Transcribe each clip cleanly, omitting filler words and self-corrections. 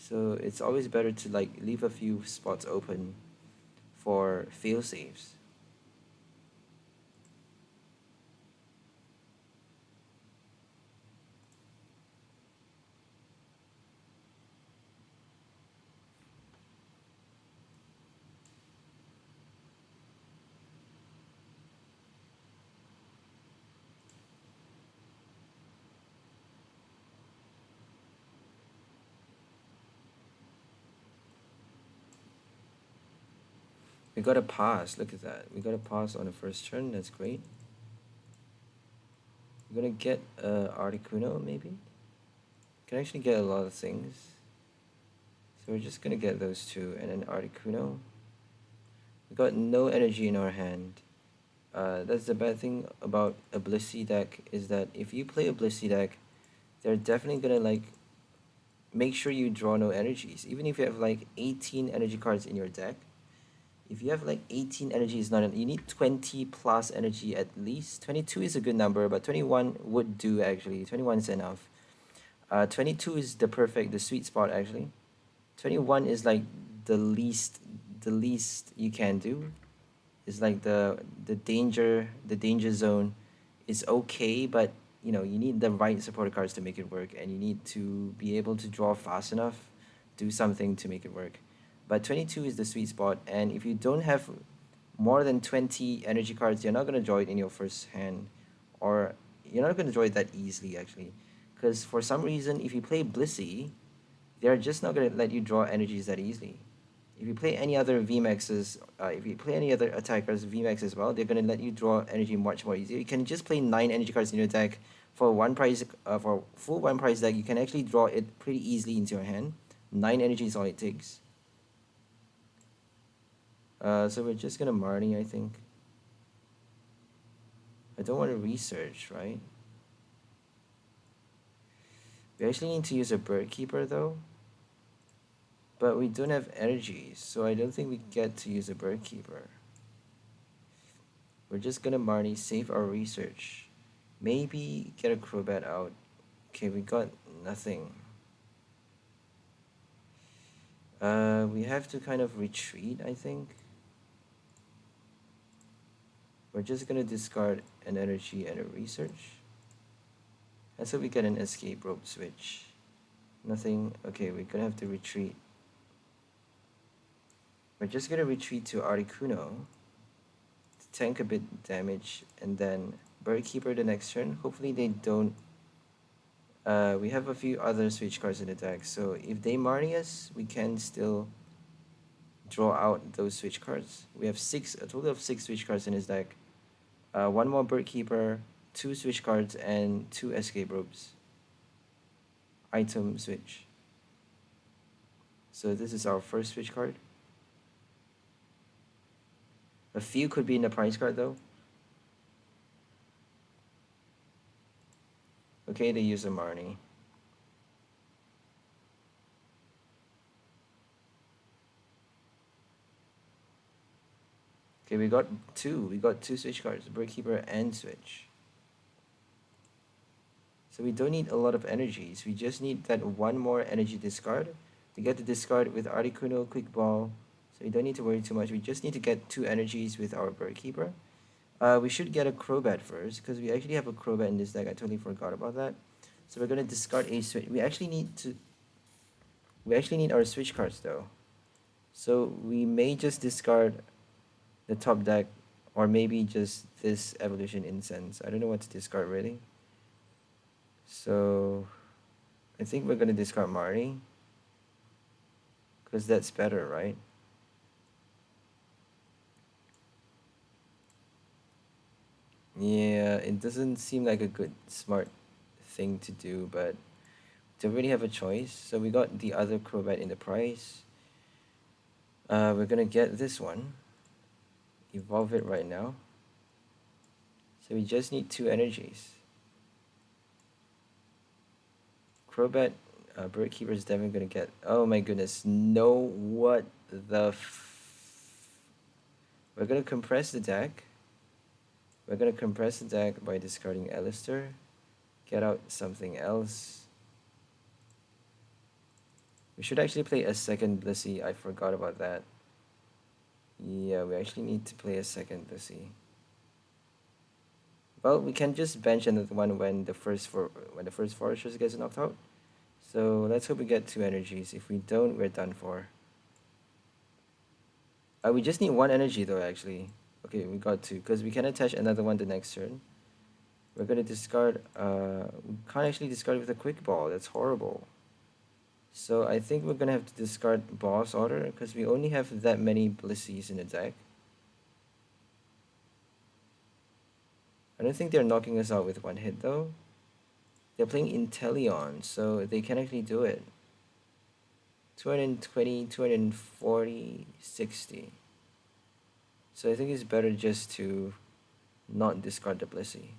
So it's always better to like leave a few spots open for fail safes. We got a pass. Look at that. We got a pass on the first turn. That's great. We're gonna get Articuno maybe. Can actually get a lot of things. So we're just gonna get those two and then Articuno. We got no energy in our hand. That's the bad thing about a Blissey deck is that if you play a Blissey deck, they're definitely gonna like make sure you draw no energies. Even if you have like 18 energy cards in your deck, if you have like 18 energy is not, you need 20 plus energy at least. 22 is a good number, but 21 would do actually. 21 is enough. 22 is the perfect, the sweet spot actually. 21 is like the least you can do. It's like the danger zone is okay, but you know, you need the right supporter cards to make it work, and you need to be able to draw fast enough, do something to make it work. But 22 is the sweet spot, and if you don't have more than 20 energy cards, you're not going to draw it in your first hand, or you're not going to draw it that easily actually, because for some reason if you play Blissey, they're just not going to let you draw energies that easily. If you play any other VMAXs, if you play any other attackers VMAX as well, they're going to let you draw energy much more easier. You can just play 9 energy cards in your deck for one price, for full one price deck. You can actually draw it pretty easily into your hand. 9 energy is all it takes. So we're just gonna Marnie, I think. I don't want to research, right? We actually need to use a Bird Keeper though. But we don't have energy, so I don't think we get to use a Bird Keeper. We're just gonna Marnie, save our research. Maybe get a Crobat out. Okay, we got nothing. We have to kind of retreat, I think. We're just gonna discard an energy and a research. And so we get an Escape Rope switch. Nothing. Okay, we're gonna have to retreat. We're just gonna retreat to Articuno to tank a bit damage, and then Bird Keeper the next turn. Hopefully they don't. We have a few other switch cards in the deck, so if they Marnie us, we can still draw out those switch cards. We have a total of 6 switch cards in his deck. 1 more Bird Keeper, 2 switch cards, and 2 escape ropes. Item switch. So this is our first switch card. A few could be in the prize card though. Okay, they use a Marnie. Okay, we got two switch cards, Bird Keeper and switch. So we don't need a lot of energies. We just need that 1 more energy discard. We get the discard with Articuno, Quick Ball. So we don't need to worry too much. We just need to get 2 energies with our Bird Keeper. We should get a Crobat first, because we actually have a Crobat in this deck. I totally forgot about that. So we're gonna discard a switch. We actually need our switch cards though. So we may just discard the top deck, or maybe just this Evolution Incense. I don't know what to discard really. So I think we're gonna discard Marnie, because that's better, right? Yeah, it doesn't seem like a good, smart thing to do, but don't really have a choice. So we got the other Crobat in the prize. We're gonna get this one. Evolve it right now. So we just need 2 energies. Crobat, Bird Keeper is definitely gonna get. Oh my goodness! No, what the? We're gonna compress the deck. We're gonna compress the deck by discarding Allister. Get out something else. We should actually play a second Blissey. I forgot about that. Yeah, we actually need to play a second Blissey. Well, we can just bench another one when the first Forretress gets knocked out. So let's hope we get 2 energies. If we don't, we're done for. We just need 1 energy though, actually. Okay, we got 2, because we can attach another one the next turn. We're gonna discard, we can't actually discard with a quick ball, that's horrible. So I think we're gonna have to discard boss order, because we only have that many Blissies in the deck. I don't think they're knocking us out with 1 hit though. They're playing Inteleon, so they can actually do it. 220, 240, 60. So I think it's better just to not discard the Blissey,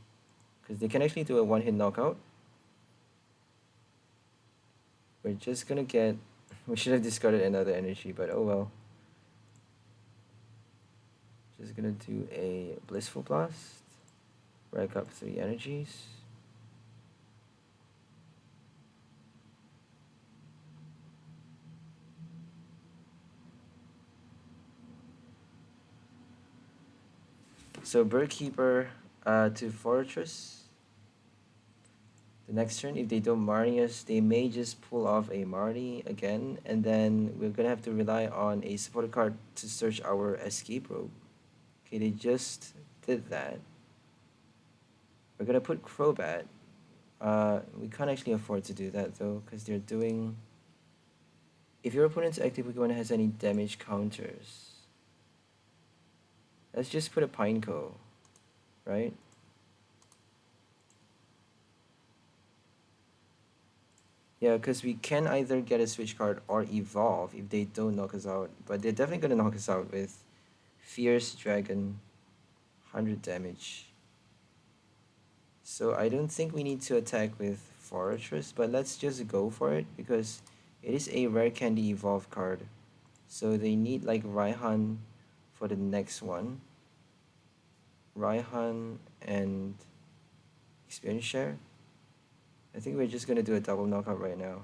because they can actually do a 1-hit knockout. We're just gonna get... we should have discarded another energy, but oh well. Just gonna do a Blissful Blast. Rack up 3 energies. So Bird Keeper to Forretress. The next turn, if they don't Marnie us, they may just pull off a Marnie again, and then we're gonna have to rely on a supporter card to search our Escape Rope. Okay, they just did that. We're gonna put Crobat. We can't actually afford to do that though, because they're doing... if your opponent's active Pokemon has any damage counters, let's just put a Pineco, right? Yeah, because we can either get a switch card or evolve if they don't knock us out. But they're definitely going to knock us out with Fierce Dragon, 100 damage. So I don't think we need to attack with Forretress, but let's just go for it because it is a Rare Candy Evolve card. So they need like Raihan for the next one. Raihan and Experience Share. I think we're just going to do a double knockout right now.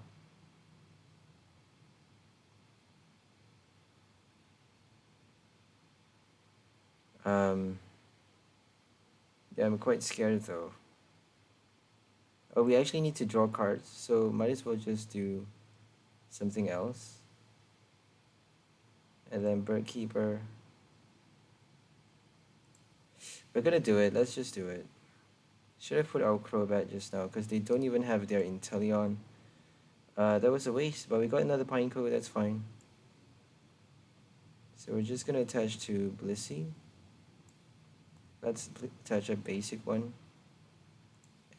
Yeah, I'm quite scared though. Oh, we actually need to draw cards, so might as well just do something else. And then Bird Keeper. We're gonna do it, let's just do it. Should have put our Crobat just now, because they don't even have their Inteleon. That was a waste, but we got another Pineco, that's fine. So we're just gonna attach to Blissey. Let's attach a basic one.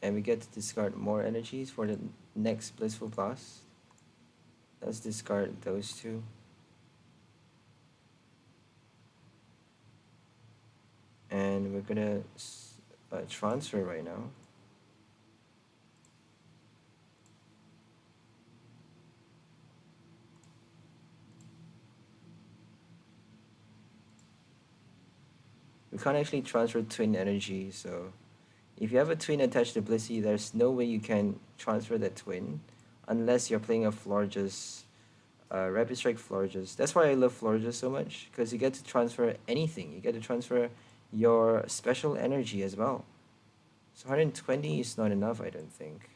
And we get to discard more energies for the next Blissful Blast. Let's discard those 2. And we're gonna transfer right now. We can't actually transfer Twin Energy, so if you have a Twin attached to Blissey, there's no way you can transfer that Twin unless you're playing a Florges, Rapid Strike Florges. That's why I love Florges so much, because you get to transfer anything. You get to transfer your special energy as well. So 120 is not enough, I don't think.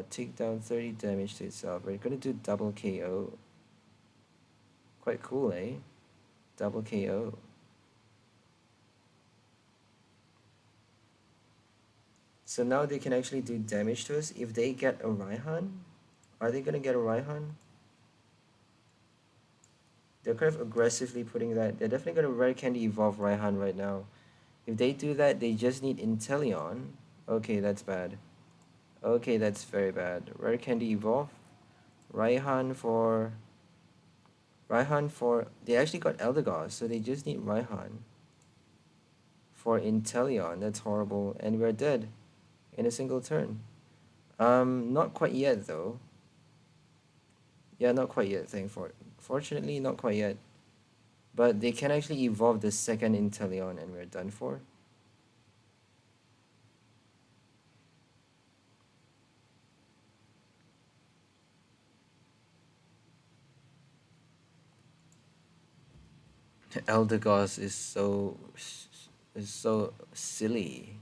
Take down 30 damage to itself. We're gonna do double KO. Quite cool, eh? Double KO. So now they can actually do damage to us. If they get a Raihan, are they gonna get a Raihan? They're kind of aggressively putting that. They're definitely gonna Rare Candy Evolve Raihan right now. If they do that, they just need Inteleon. Okay, that's bad. Okay, that's very bad. Rare Candy Evolve. Raihan for... They actually got Eldegoss, so they just need Raihan. For Inteleon, that's horrible. And we're dead in a single turn. Not quite yet though. Yeah, not quite yet, fortunately, not quite yet. But they can actually evolve the second Inteleon and we're done for. Eldegoss is so silly.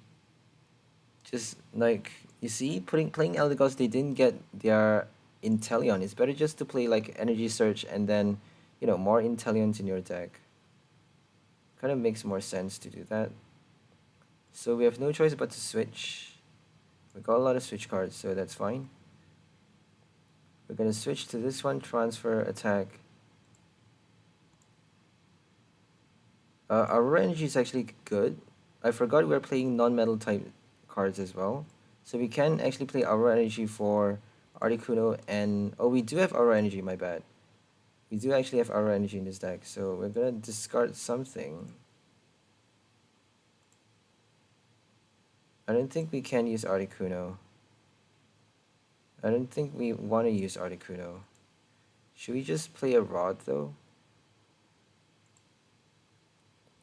Just like you see, playing Eldegoss, they didn't get their Inteleon. It's better just to play like Energy Search and then, more Inteleons in your deck. Kind of makes more sense to do that. So we have no choice but to switch. We got a lot of switch cards, so that's fine. We're gonna switch to this one, transfer, attack. Aurora Energy is actually good. I forgot we're playing non-metal type cards as well. So we can actually play Aurora Energy for Articuno and... Oh, we do have Aurora Energy, my bad. We do actually have Aurora Energy in this deck, so we're gonna discard something. I don't think we can use Articuno. I don't think we want to use Articuno. Should we just play a Rod, though?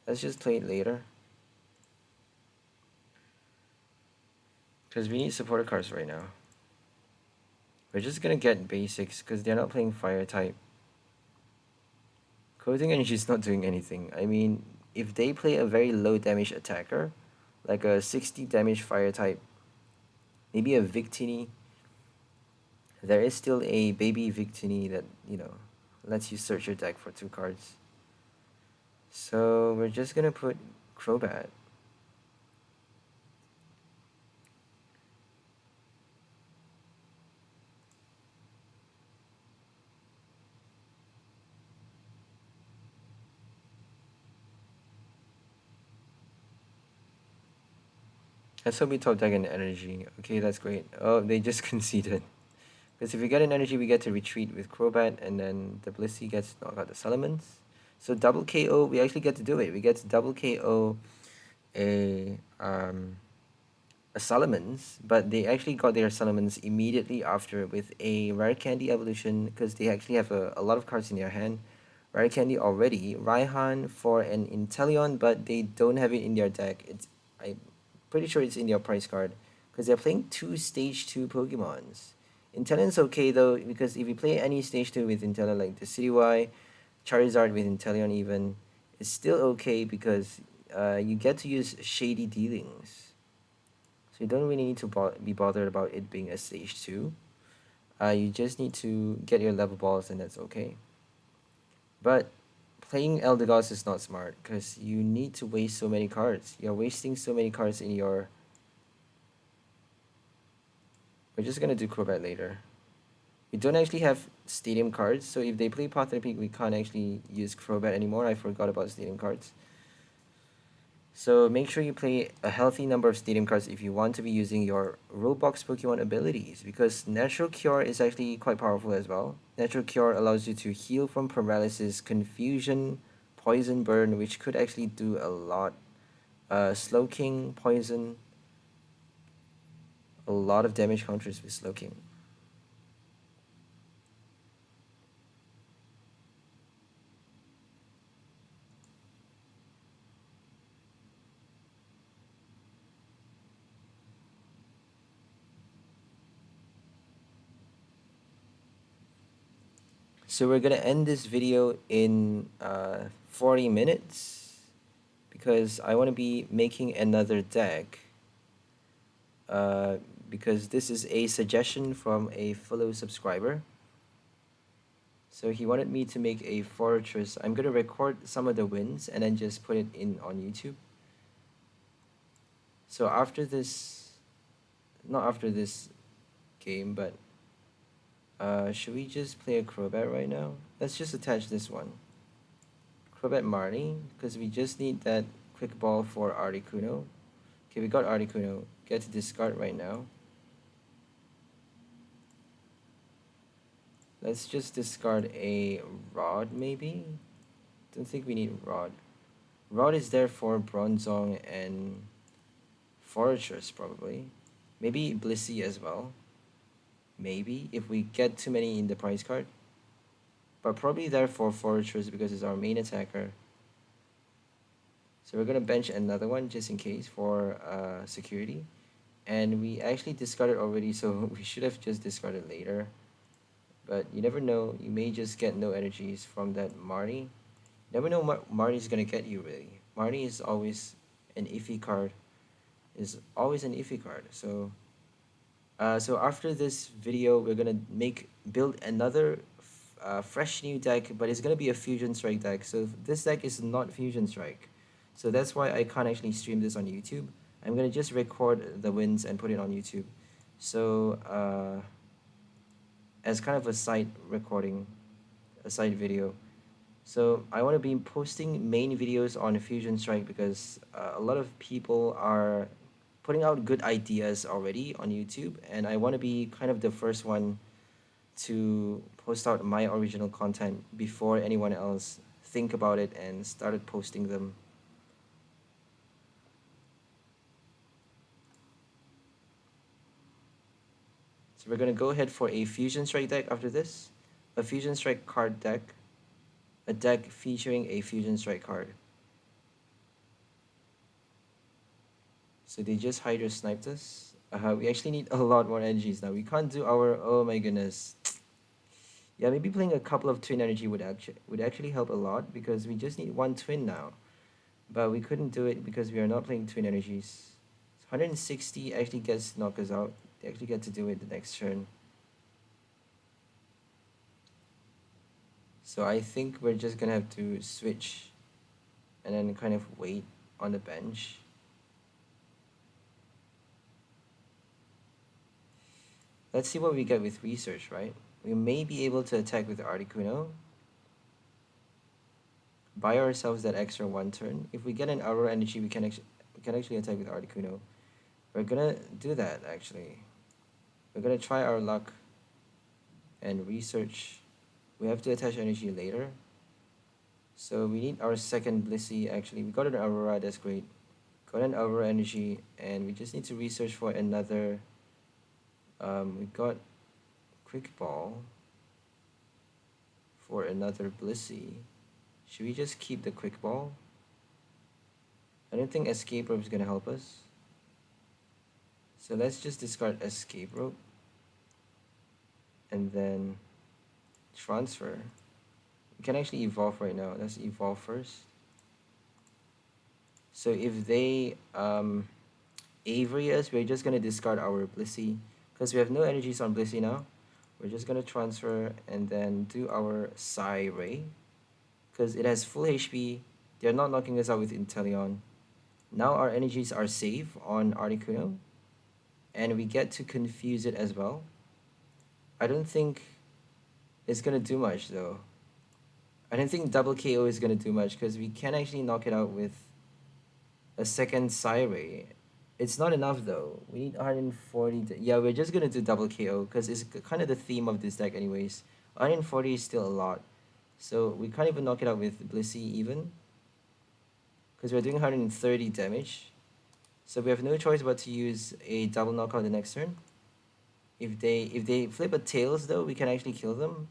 Let's just play it later. Because we need supporter cards right now. We're just gonna get basics, because they're not playing Fire type. Coating Energy is not doing anything. I mean, if they play a very low damage attacker, like a 60 damage Fire type, maybe a Victini, there is still a baby Victini that, lets you search your deck for 2 cards. So we're just gonna put Crobat. Let's hope we top deck an energy. Okay, that's great. Oh, they just conceded. Because if we get an energy, we get to retreat with Crobat, and then the Blissey gets knocked out the Salamence. So double KO, we actually get to do it. We get to double KO a Salamence, but they actually got their Salamence immediately after with a Rare Candy evolution, because they actually have a lot of cards in their hand. Rare Candy already, Raihan for an Inteleon, but they don't have it in their deck. I'm pretty sure it's in their price card, because they're playing 2 Stage 2 Pokemons. Inteleon's okay though, because if you play any Stage 2 with Inteleon, like the Citywide, Charizard with Inteleon even, it's still okay because you get to use Shady Dealings. So you don't really need to be bothered about it being a Stage 2. You just need to get your level balls and that's okay. But playing Eldegoss is not smart because you need to waste so many cards. You're wasting so many cards in your... We're just gonna do Crobat later. We don't actually have Stadium cards, so if they play Path Peak, we can't actually use Crobat anymore. I forgot about Stadium cards. So make sure you play a healthy number of Stadium cards if you want to be using your Roblox Pokemon abilities, because Natural Cure is actually quite powerful as well. Natural Cure allows you to heal from paralysis, confusion, poison burn, which could actually do a lot. Slowking, poison, a lot of damage counters with Slowking. So we're gonna end this video in 40 minutes because I want to be making another deck. Because this is a suggestion from a fellow subscriber. So he wanted me to make a Forretress. I'm gonna record some of the wins and then just put it in on YouTube. So after this, not after this game, but should we just play a Crobat right now? Let's just attach this one. Crobat Marnie, because we just need that quick ball for Articuno. Okay, we got Articuno. Get to discard right now. Let's just discard a Rod, maybe? Don't think we need Rod. Rod is there for Bronzong and Forretress, probably. Maybe Blissey as well. Maybe, if we get too many in the prize card. But probably there for Forretress because it's our main attacker. So we're going to bench another one just in case for security. And we actually discarded already, so we should have just discarded later. But you never know, you may just get no energies from that Marnie. Never know what Marnie's gonna get you really. Marnie is always an iffy card. Is always an iffy card. So so after this video, we're gonna build another fresh new deck, but it's gonna be a Fusion Strike deck. So this deck is not Fusion Strike, so that's why I can't actually stream this on YouTube. I'm gonna just record the wins and put it on YouTube. So as kind of a side recording, a side video. So I want to be posting main videos on Fusion Strike because a lot of people are putting out good ideas already on YouTube, and I want to be kind of the first one to post out my original content before anyone else think about it and started posting them. So we're gonna go ahead for a Fusion Strike deck after this, a Fusion Strike card deck, a deck featuring a Fusion Strike card. So they just Hydro sniped us. We actually need a lot more energies now. We can't do our, oh my goodness. Yeah, maybe playing a couple of twin energy would actually help a lot because we just need one twin now. But we couldn't do it because we are not playing twin energies. So 160 actually gets to knock us out. They actually get to do it the next turn. So I think we're just gonna have to switch and then kind of wait on the bench. Let's see what we get with research, right? We may be able to attack with Articuno. Buy ourselves that extra one turn. If we get an Aurora Energy, we can actually attack with Articuno. We're gonna do that actually. We're gonna try our luck and research. We have to attach energy later. So we need our second Blissey actually. We got an Aurora, that's great. Got an Aurora Energy, and we just need to research for another. We got Quick Ball for another Blissey. Should we just keep the Quick Ball? I don't think Escape Rope is gonna help us. So let's just discard Escape Rope. And then transfer. We can actually evolve right now. Let's evolve first. So if they Avery us, we're just gonna discard our Blissey. Because we have no energies on Blissey now. We're just gonna transfer and then do our Psy Ray. Because it has full HP. They're not knocking us out with Inteleon. Now our energies are safe on Articuno. And we get to confuse it as well. I don't think it's gonna do much though. I don't think double KO is gonna do much because we can actually knock it out with a second Psy Ray. It's not enough though. We need 140. Yeah, we're just gonna do double KO because it's kind of the theme of this deck anyways. 140 is still a lot. So we can't even knock it out with Blissey even. Because we're doing 130 damage. So we have no choice but to use a double knockout the next turn. If they flip a Tails though, we can actually kill them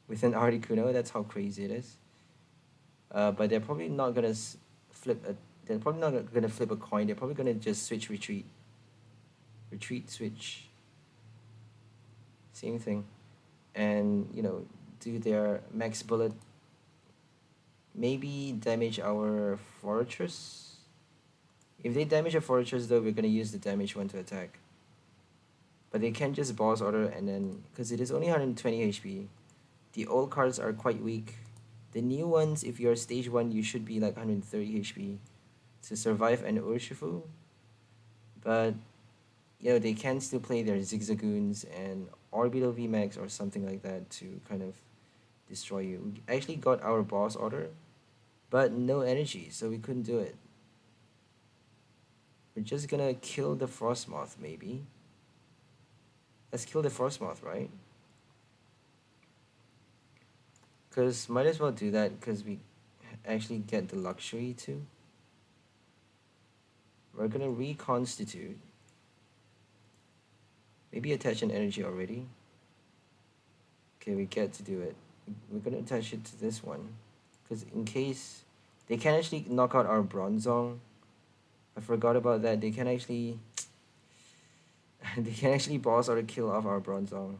with an Articuno. That's how crazy it is. But they're probably not gonna they're probably not gonna flip a coin. They're probably gonna just switch retreat. Retreat switch. Same thing. And you know, do their max bullet. Maybe damage our Forretress. If they damage a Forretress though, we're gonna use the damage one to attack. But they can just boss order and then, because it is only 120 HP. The old cards are quite weak. The new ones, if you're stage 1, you should be like 130 HP to survive an Urshifu. But, you know, they can still play their Zigzagoons and Orbital VMAX or something like that to kind of destroy you. We actually got our boss order, but no energy, so we couldn't do it. We're just gonna kill the Frostmoth, maybe. Let's kill the Frostmoth, right? Because might as well do that because we actually get the luxury to. We're gonna reconstitute. Maybe attach an energy already. Okay, we get to do it. We're gonna attach it to this one. Because in case they can actually knock out our Bronzong. I forgot about that. They can actually they can actually boss or kill off our Bronzong.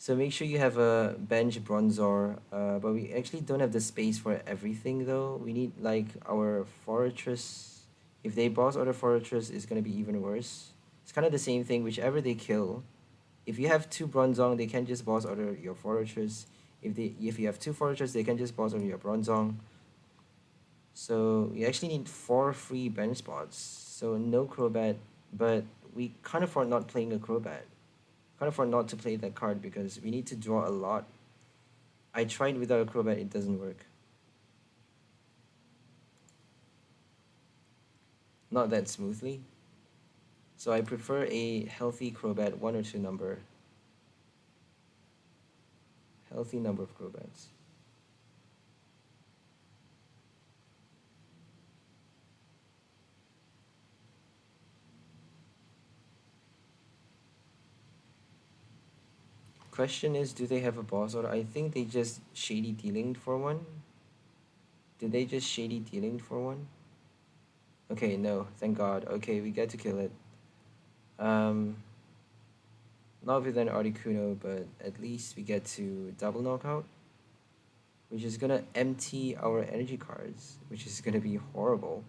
So make sure you have a bench Bronzor, but we actually don't have the space for everything though. We need like our Forretress. If they boss order Forretress, it's gonna be even worse. It's kind of the same thing, whichever they kill. If you have two Bronzong, they can just boss order your Forretress. If you have two Forretress, they can just boss order your Bronzong. So you actually need 4 free bench spots. So no Crobat, but we can't afford not playing a Crobat. Can't afford not to play that card because we need to draw a lot. I tried without a Crobat, it doesn't work. Not that smoothly. So I prefer a healthy Crobat, 1 or 2 number. Healthy number of Crobats. Question is, do they have a boss order? I think they just shady dealing for one. Did they just shady dealing for one? Okay, no, thank God. Okay, we get to kill it. Not with an Articuno, but at least we get to double knockout, which is gonna empty our energy cards, which is gonna be horrible.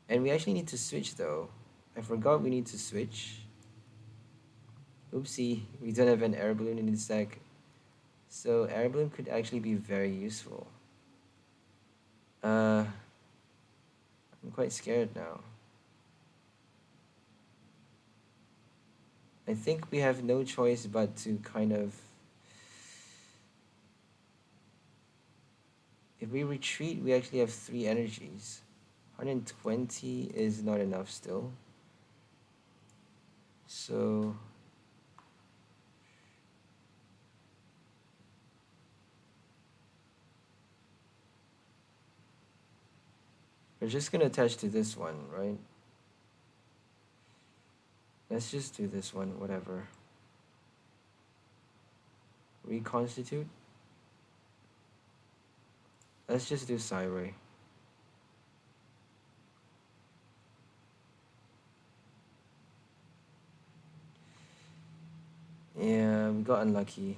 And we actually need to switch though. I forgot we need to switch. Oopsie, we don't have an air balloon in this deck. So air balloon could actually be very useful. I'm quite scared now. I think we have no choice but to kind of... If we retreat, we actually have 3 energies. 120 is not enough still. So... we're just gonna attach to this one, right? Let's just do this one, whatever. Reconstitute. Let's just do Psyray. Yeah, we got unlucky.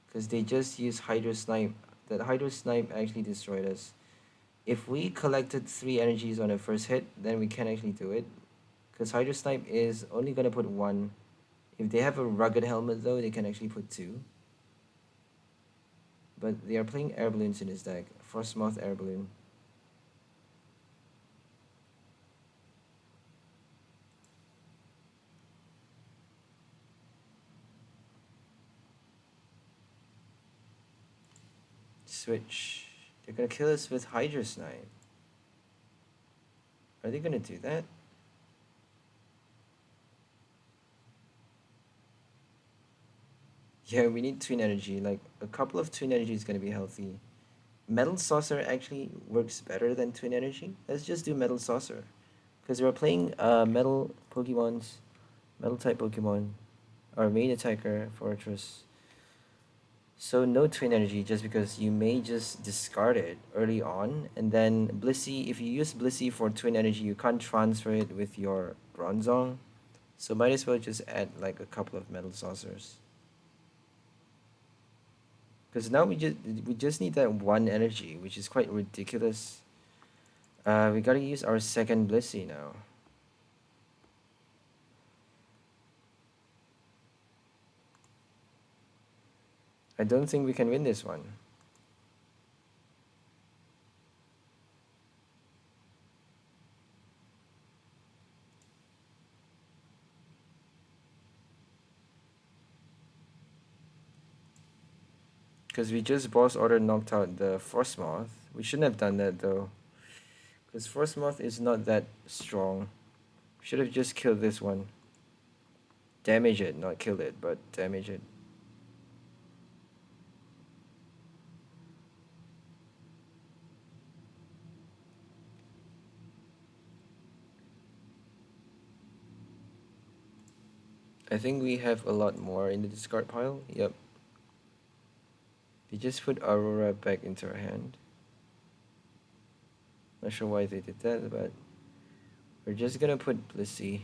Because they just used Hydro Snipe. That Hydro Snipe actually destroyed us. If we collected 3 energies on the first hit, then we can actually do it. Because Hydro Snipe is only going to put 1. If they have a Rugged Helmet though, they can actually put 2. But they are playing Air Balloons in his deck. Frostmoth Air Balloon. Switch. They're gonna kill us with Hydro Snipe. Are they gonna do that? Yeah, we need Twin Energy. Like, a couple of Twin Energy is gonna be healthy. Metal Saucer actually works better than Twin Energy. Let's just do Metal Saucer. Because we're playing Metal Pokemons, Metal type Pokemon. Our main attacker, Forretress. So no Twin Energy just because you may just discard it early on. And then Blissey, if you use Blissey for Twin Energy, you can't transfer it with your Bronzong. So might as well just add like a couple of Metal Saucers. Because now we just need that 1 energy, which is quite ridiculous. We gotta use our second Blissey now. I don't think we can win this one. Because we just boss order knocked out the Frostmoth. We shouldn't have done that though. Because Frostmoth is not that strong. Should have just killed this one. Damage it, not kill it, but damage it. I think we have a lot more in the discard pile. Yep. They just put Aurora back into our hand. Not sure why they did that, but we're just gonna put Blissey.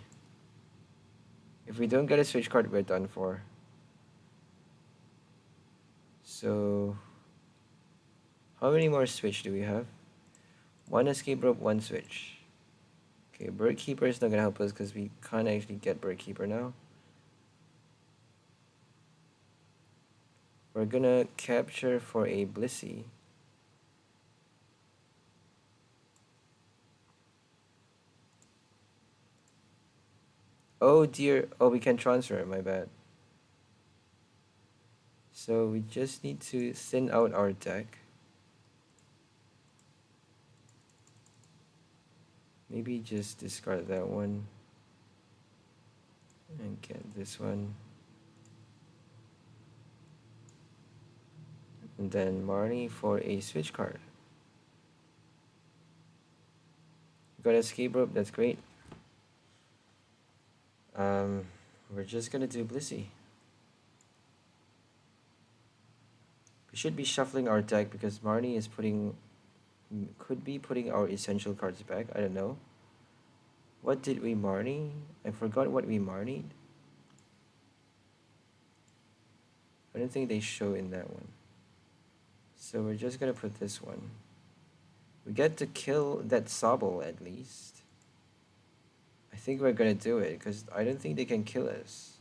If we don't get a switch card, we're done for. So, how many more switch do we have? One escape rope, one switch. Okay, Bird Keeper is not gonna help us because we can't actually get Bird Keeper now. We're gonna capture for a Blissey. Oh dear, oh we can transfer, my bad. So we just need to thin out our deck. Maybe just discard that one and get this one. And then Marnie for a switch card. Got escape rope, that's great. We're just gonna do Blissey. We should be shuffling our deck because Marnie is could be putting our essential cards back. I don't know. What did we Marnie? I forgot what we Marnied. I don't think they show in that one. So we're just gonna put this one. We get to kill that Sobble at least. I think we're gonna do it because I don't think they can kill us.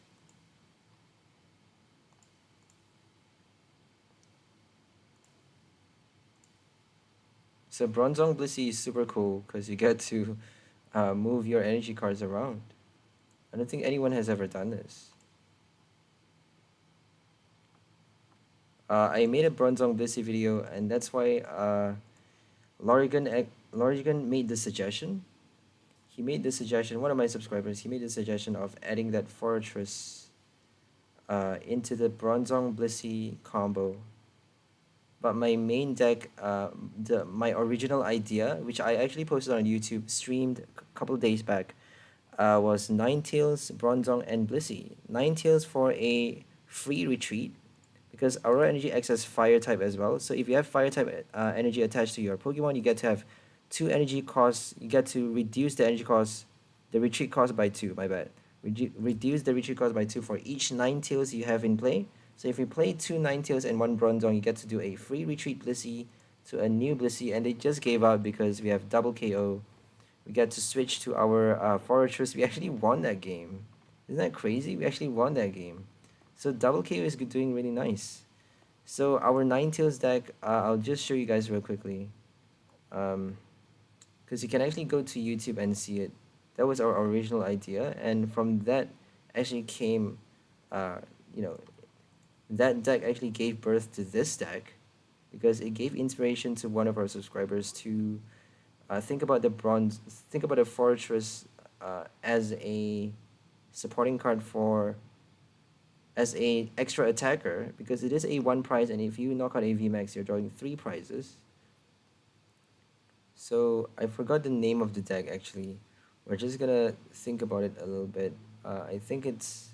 So Bronzong Blissey is super cool because you get to move your energy cards around. I don't think anyone has ever done this. I made a Bronzong Blissey video, and that's why Lorigon made the suggestion. He made the suggestion, one of my subscribers, he made the suggestion of adding that Forretress into the Bronzong Blissey combo. But my main deck, my original idea, which I actually posted on YouTube, streamed a couple of days back, was Ninetales, Bronzong, and Blissey. Ninetales for a free retreat, because Aurora Energy acts as fire type as well. So if you have fire type energy attached to your Pokemon, you get to have 2 energy costs. You get to reduce the energy cost, the retreat cost by 2. My bad. Reduce the retreat cost by 2 for each Ninetales you have in play. So if you play 2 Ninetales and 1 Bronzong, you get to do a free retreat Blissey to a new Blissey, and they just gave out because we have double KO. We get to switch to our Forretress. We actually won that game. Isn't that crazy? We actually won that game. So double KO is doing really nice. So our Ninetales deck, I'll just show you guys real quickly. Because you can actually go to YouTube and see it. That was our original idea, and from that actually came, that deck actually gave birth to this deck, because it gave inspiration to one of our subscribers to think about the Forretress as a supporting card as a extra attacker, because it is a 1 prize, and if you knock out a VMAX, you're drawing 3 prizes. So I forgot the name of the deck actually. We're just gonna think about it a little bit. I think it's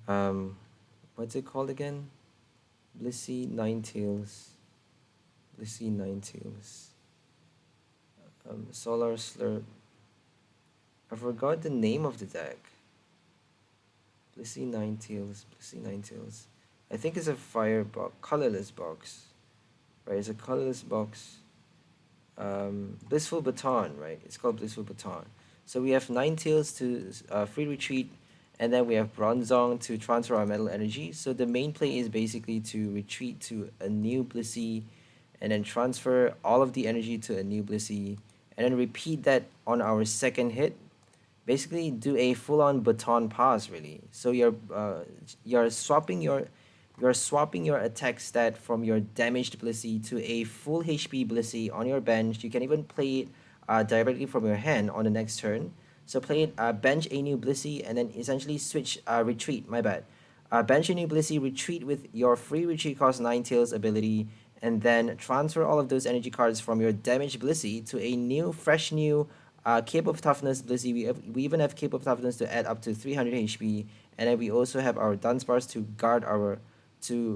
what's it called again? Blissey Ninetales. Blissey Ninetales. Solar Slurp. I forgot the name of the deck. Blissey Ninetales. Blissey Ninetales. I think it's a fire box, colorless box. Right, it's a colorless box. Blissful Baton, right? It's called Blissful Baton. So we have Ninetales to free retreat, and then we have Bronzong to transfer our metal energy. So the main play is basically to retreat to a new Blissey, and then transfer all of the energy to a new Blissey, and then repeat that on our second hit. Basically, do a full-on baton pass, really. So you're swapping your attack stat from your damaged Blissey to a full HP Blissey on your bench. You can even play it directly from your hand on the next turn. So play it, bench a new Blissey, and then essentially switch retreat. My bad. Bench a new Blissey, retreat with your free retreat cost Ninetales ability, and then transfer all of those energy cards from your damaged Blissey to a fresh new Cape of Toughness Blissey. We even have Cape of Toughness to add up to 300 HP, and then we also have our Dunsparce to guard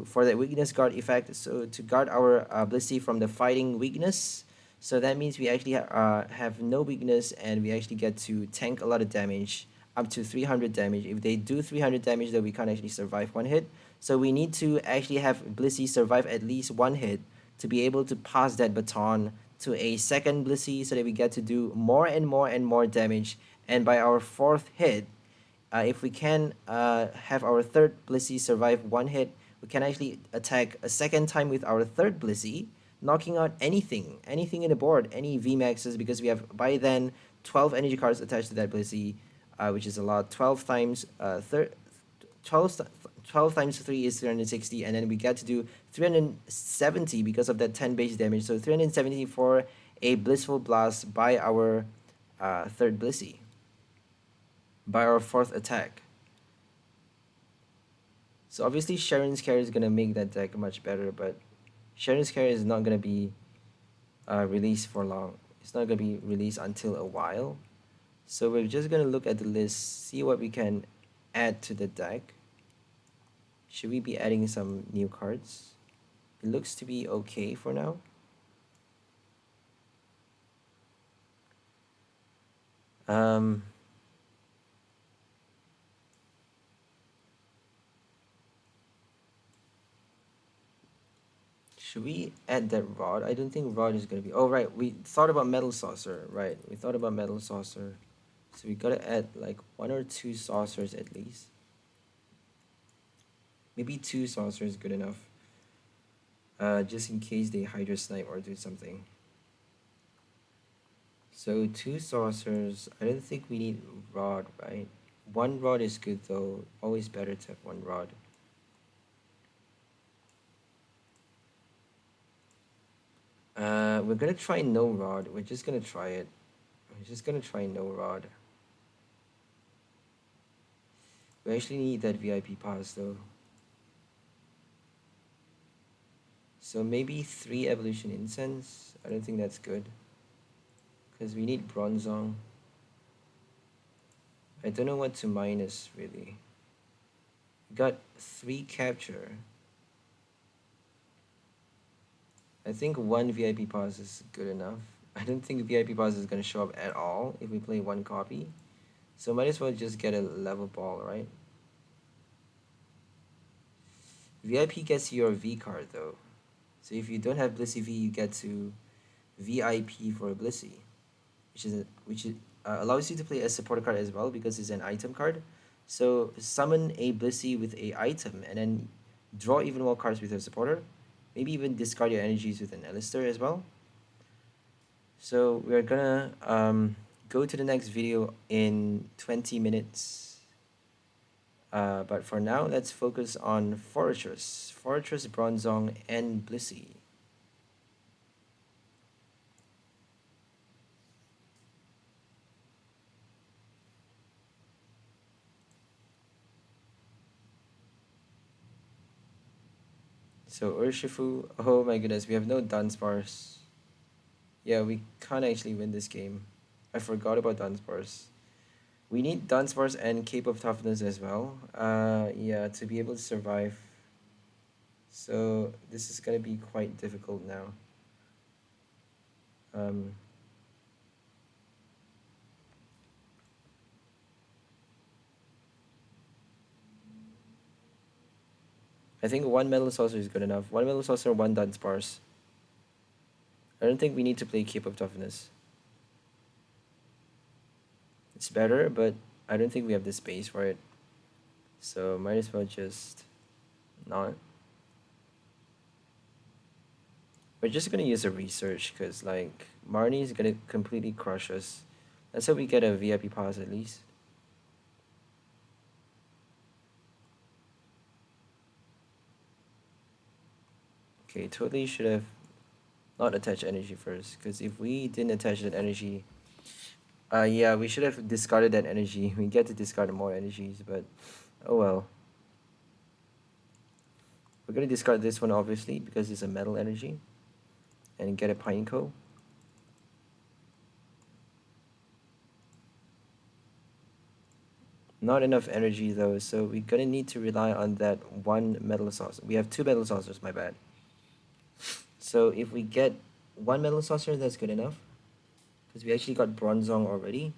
for the weakness guard effect, so to guard our Blissey from the fighting weakness. So that means we actually have no weakness, and we actually get to tank a lot of damage up to 300 damage. If they do 300 damage, then we can't actually survive one hit. So we need to actually have Blissey survive at least one hit to be able to pass that baton to a second Blissey so that we get to do more and more and more damage. And by our fourth hit, if we can have our third Blissey survive one hit, we can actually attack a second time with our third Blissey, knocking out anything in the board, any VMAXs, because we have by then 12 energy cards attached to that Blissey, which is a lot. 12 times 12 times 3 is 360, and then we get to do 370 because of that 10 base damage. So 370 for a Blissful Blast by our third Blissey, by our fourth attack. So obviously Sharon's Care is going to make that deck much better, but Sharon's Care is not going to be released for long. It's not going to be released until a while. So we're just going to look at the list, see what we can add to the deck. Should we be adding some new cards? It looks to be okay for now. Should we add that rod? I don't think rod is going to be... Oh, right. We thought about Metal Saucer. Right. We thought about Metal Saucer. So we got to add like 1 or 2 saucers at least. Maybe 2 saucers is good enough. Just in case they Hydra Snipe or do something. So 2 saucers. I don't think we need rod, right? 1 rod is good though. Always better to have 1 rod. We're gonna try no rod. We're just gonna try it. We're just gonna try no rod. We actually need that VIP pass though. So maybe 3 Evolution Incense. I don't think that's good, because we need Bronzong. I don't know what to minus really. We got 3 Capture. I think 1 VIP pass is good enough. I don't think VIP pass is going to show up at all if we play 1 copy. So might as well just get a level ball, right? VIP gets your V card though. So if you don't have Blissey V, you get to VIP for a Blissey, which allows you to play a supporter card as well because it's an item card. So summon a Blissey with a item and then draw even more cards with your supporter. Maybe even discard your energies with an Allister as well. So we're gonna go to the next video in 20 minutes. But for now, let's focus on Forretress, Bronzong, and Blissey. So Urshifu, oh my goodness, we have no Dunsparce. Yeah, we can't actually win this game. I forgot about Dunsparce. We need Dunsparce and Cape of Toughness as well. Yeah, to be able to survive. So this is gonna be quite difficult now. I think 1 Metal Saucer is good enough. 1 Metal Saucer, 1 Dunsparce. I don't think we need to play Cape of Toughness. It's better, but I don't think we have the space for it. So might as well just not. We're just gonna use a research because like Marnie is gonna completely crush us. Let's hope we get a VIP pass at least. Okay, totally should have not attached energy first, because if we didn't attach that energy, yeah, we should have discarded that energy. We get to discard more energies, but oh well. We're gonna discard this one obviously because it's a metal energy, and get a Pineco. Not enough energy though, so we're gonna need to rely on that 1 Metal Saucer. We have 2 Metal Saucers, my bad. So if we get 1 Metal Saucer, that's good enough, because we actually got Bronzong already.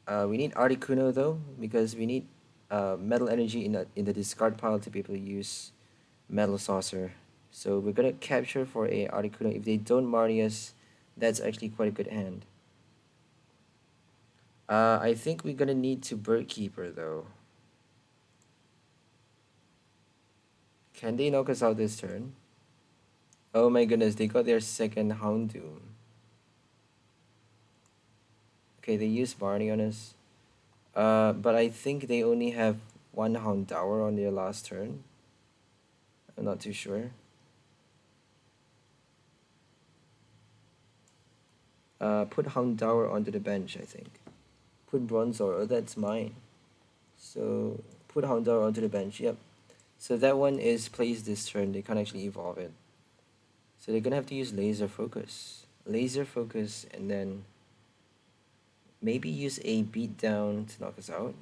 We need Articuno though, because we need Metal Energy in the discard pile to be able to use Metal Saucer. So we're gonna capture for a Articuno. If they don't Marnie us, that's actually quite a good hand. I think we're gonna need to Bird Keeper though. Can they knock us out this turn? Oh my goodness, they got their second Houndoom. Okay, they used Barney on us. But I think they only have one Houndour on their last turn. I'm not too sure. Put Houndour onto the bench, I think. Put Bronzor, oh that's mine. So put Houndour onto the bench, yep. So that one is placed this turn, they can't actually evolve it. So they're gonna have to use Laser Focus. Laser Focus and then maybe use a Beatdown to knock us out.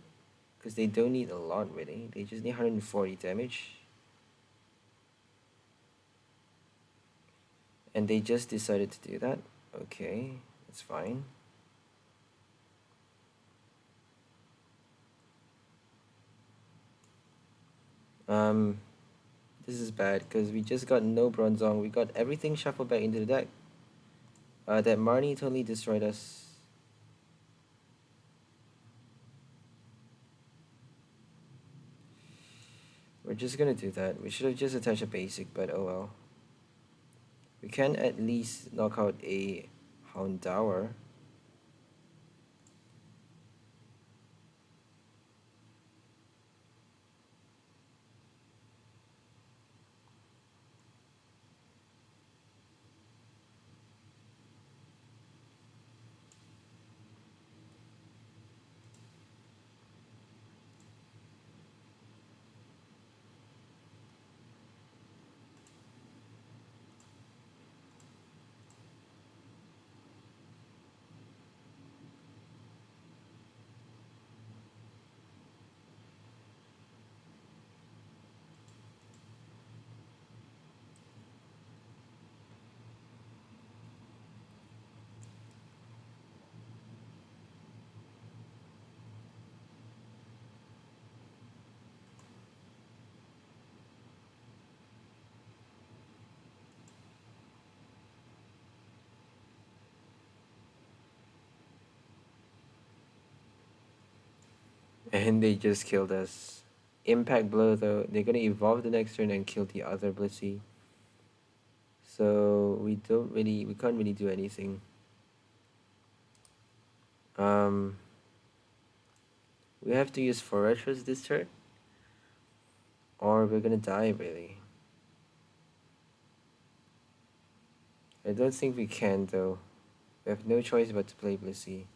Because they don't need a lot really, they just need 140 damage. And they just decided to do that. Okay, that's fine. This is bad because we just got no Bronzong. We got everything shuffled back into the deck. That Marnie totally destroyed us. We're just gonna do that. We should have just attached a basic, but oh well. We can at least knock out a Houndour. And they just killed us. Impact blow though, they're gonna evolve the next turn and kill the other Blissey. So we can't really do anything. We have to use Forretress this turn, or we're gonna die really. I don't think we can though. We have no choice but to play Blissey.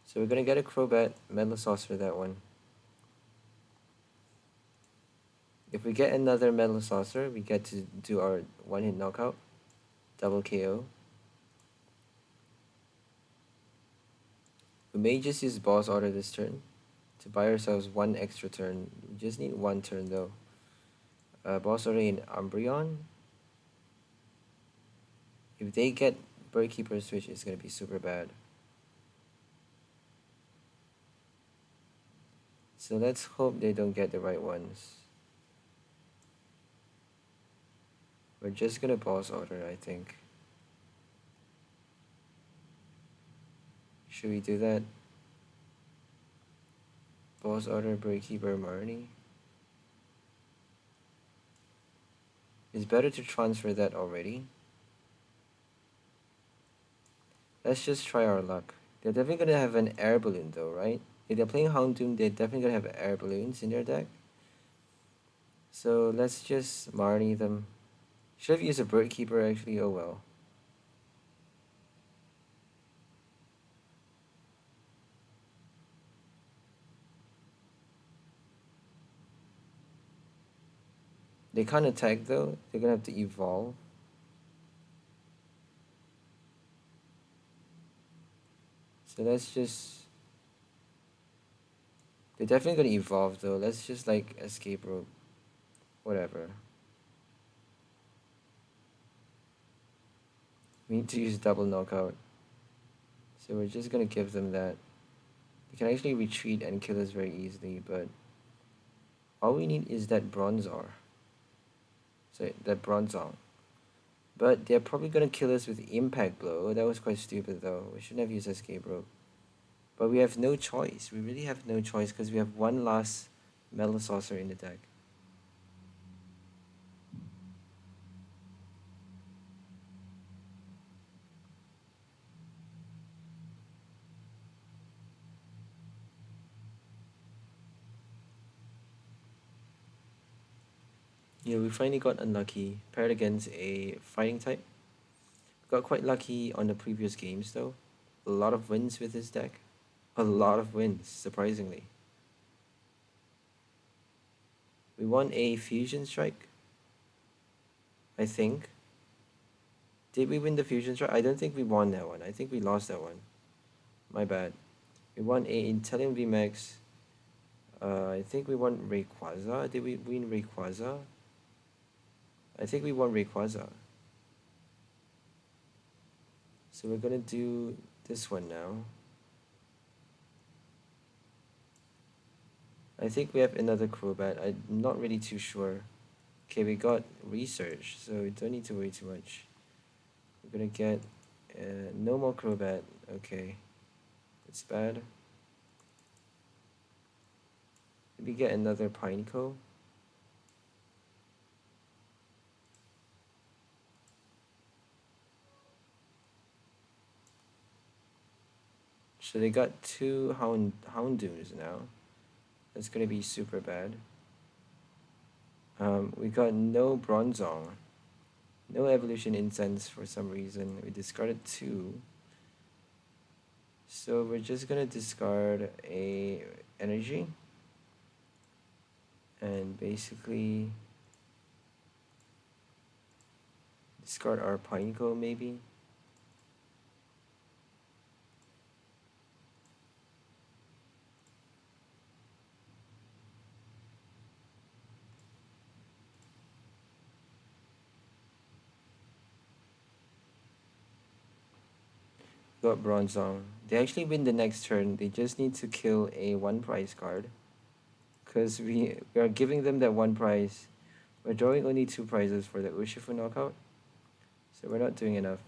So we're gonna get a Crobat, Metal Saucer that one. If we get another Metal Saucer, we get to do our one-hit knockout, double KO. We may just use Boss Order this turn to buy ourselves one extra turn. We just need one turn though. Boss Order in Umbreon. If they get Bird Keeper Switch, it's gonna be super bad. So let's hope they don't get the right ones. We're just gonna Boss Order, I think. Should we do that? Boss Order, Bird Keeper, Marnie. It's better to transfer that already. Let's just try our luck. They're definitely gonna have an Air Balloon though, right? If they're playing Houndoom, they're definitely gonna have Air Balloons in their deck. So let's just Marnie them. Should have used a Bird Keeper actually, oh well. They can't attack though, they're gonna have to evolve. So let's just... They're definitely gonna evolve though, let's just like Escape Rope. Whatever. We need to use double knockout. So we're just gonna give them that. They can actually retreat and kill us very easily, but all we need is that Bronzor. So that Bronzong. But they're probably gonna kill us with Impact Blow. That was quite stupid though. We shouldn't have used Escape Rope. But we have no choice. We really have no choice because we have one last Metal Saucer in the deck. Yeah, we finally got unlucky. Paired against a fighting type. Got quite lucky on the previous games though. A lot of wins with this deck. A lot of wins, surprisingly. We won a Fusion Strike, I think. Did we win the Fusion Strike? I don't think we won that one. I think we lost that one. My bad. We won a Intellium VMAX. I think we won Rayquaza. Did we win Rayquaza? I think we won Rayquaza. So we're gonna do this one now. I think we have another Crobat. I'm not really too sure. Okay, we got Research, so we don't need to worry too much. We're gonna get no more Crobat. Okay, it's bad. Maybe get another Pineco. So they got two Houndooms now. That's gonna be super bad. We got no Bronzong. No Evolution Incense for some reason. We discarded two. So we're just gonna discard a energy. And basically discard our Pineco maybe. Got Bronzong. They actually win the next turn. They just need to kill a 1 prize card. Because we are giving them that 1 prize. We're drawing only 2 prizes for the Urshifu knockout. So we're not doing enough.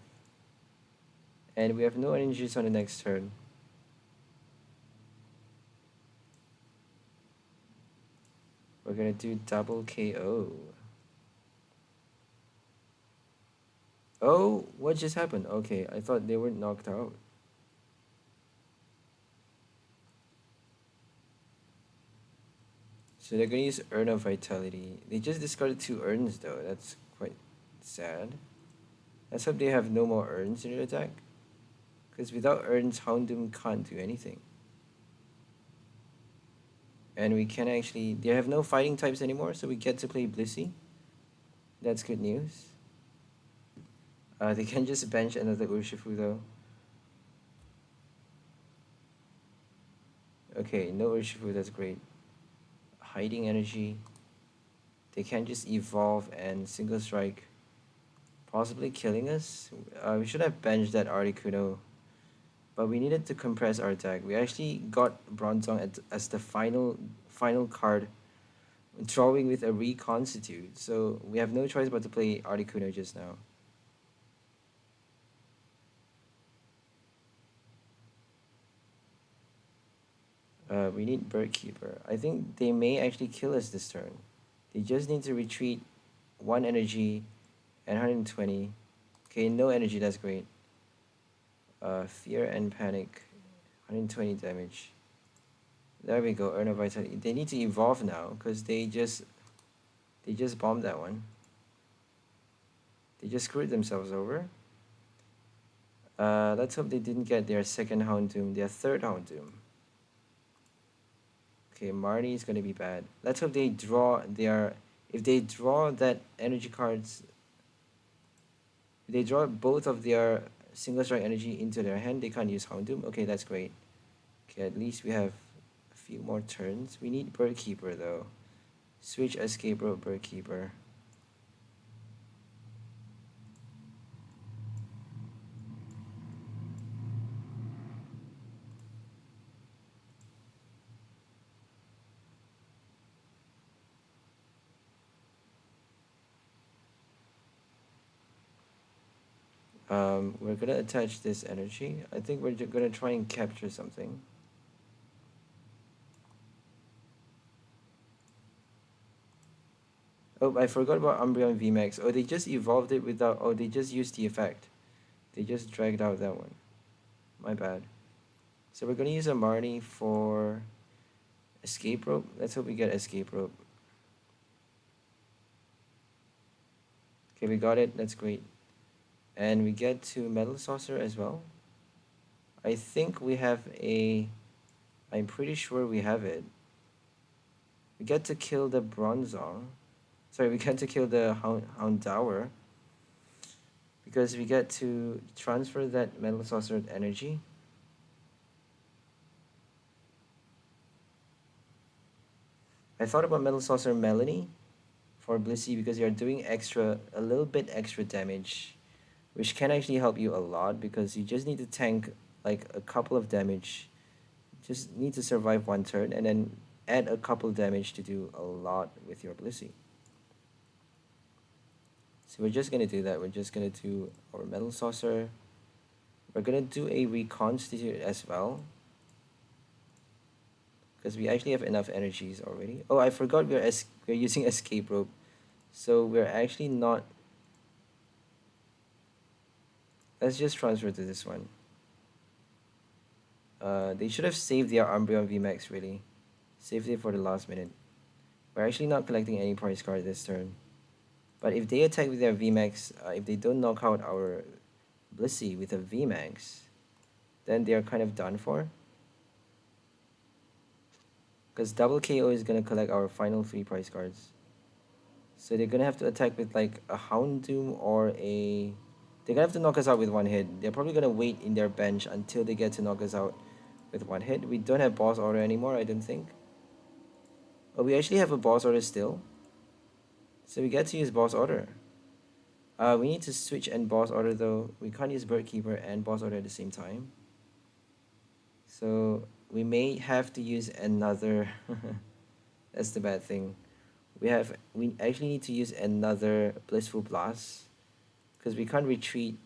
And we have no energies on the next turn. We're gonna do double KO. Oh, what just happened? Okay, I thought they were knocked out. So they're gonna use Urn of Vitality. They just discarded 2 urns though. That's quite sad. Let's hope they have no more urns in their attack. Because without urns, Houndoom can't do anything. And we can actually... They have no fighting types anymore, so we get to play Blissey. That's good news. They can just bench another Urshifu though. Okay, no Urshifu, that's great. Hiding energy. They can just evolve and single strike, possibly killing us. We should have benched that Articuno, but we needed to compress our deck. We actually got Bronzong as the final card, drawing with a Reconstitute. So we have no choice but to play Articuno just now. We need Bird Keeper. I think they may actually kill us this turn. They just need to retreat 1 energy and 120. Okay, no energy, that's great. Fear and Panic, 120 damage. There we go, Urn of Vitality. They need to evolve now because they just bombed that one. They just screwed themselves over. Let's hope they didn't get their second Houndoom, their third Houndoom. Okay, Marnie is gonna be bad. Let's hope they draw their... If they draw that energy cards... If they draw both of their single strike energy into their hand, they can't use Houndoom. Okay, that's great. Okay, at least we have a few more turns. We need Bird Keeper though. Switch Escape Rope Bird Keeper. We're gonna attach this energy. I think we're gonna try and capture something. Oh, I forgot about Umbreon VMAX. Oh, they just evolved it without... Oh, they just used the effect. They just dragged out that one. My bad. So we're gonna use a Marnie for Escape Rope. Let's hope we get Escape Rope. Okay, we got it. That's great. And we get to Metal Saucer as well. I think we have a... I'm pretty sure we have it. We get to kill the Bronzong. Sorry, we get to kill the Houndour. Because we get to transfer that Metal Saucer energy. I thought about Metal Saucer Melanie for Blissey because you're doing a little bit extra damage, which can actually help you a lot because you just need to tank like a couple of damage. Just need to survive one turn and then add a couple of damage to do a lot with your Blissey. So we're just gonna do that. We're just gonna do our Metal Saucer. We're gonna do a Reconstitute as well, because we actually have enough energies already. Oh, I forgot we're using Escape Rope, so we're actually not. Let's just transfer to this one. They should have saved their Umbreon VMAX really. Saved it for the last minute. We're actually not collecting any prize card this turn. But if they attack with their VMAX, if they don't knock out our Blissey with a VMAX, then they're kind of done for. Because double KO is going to collect our final 3 prize cards. So they're going to have to attack with like a Houndoom or a... They're going to have to knock us out with one hit. They're probably going to wait in their bench until they get to knock us out with one hit. We don't have Boss Order anymore, I don't think. Oh, we actually have a Boss Order still. So we get to use Boss Order. We need to switch and Boss Order though. We can't use Bird Keeper and Boss Order at the same time. So we may have to use another... That's the bad thing. We actually need to use another Blissful Blast. Because we can't retreat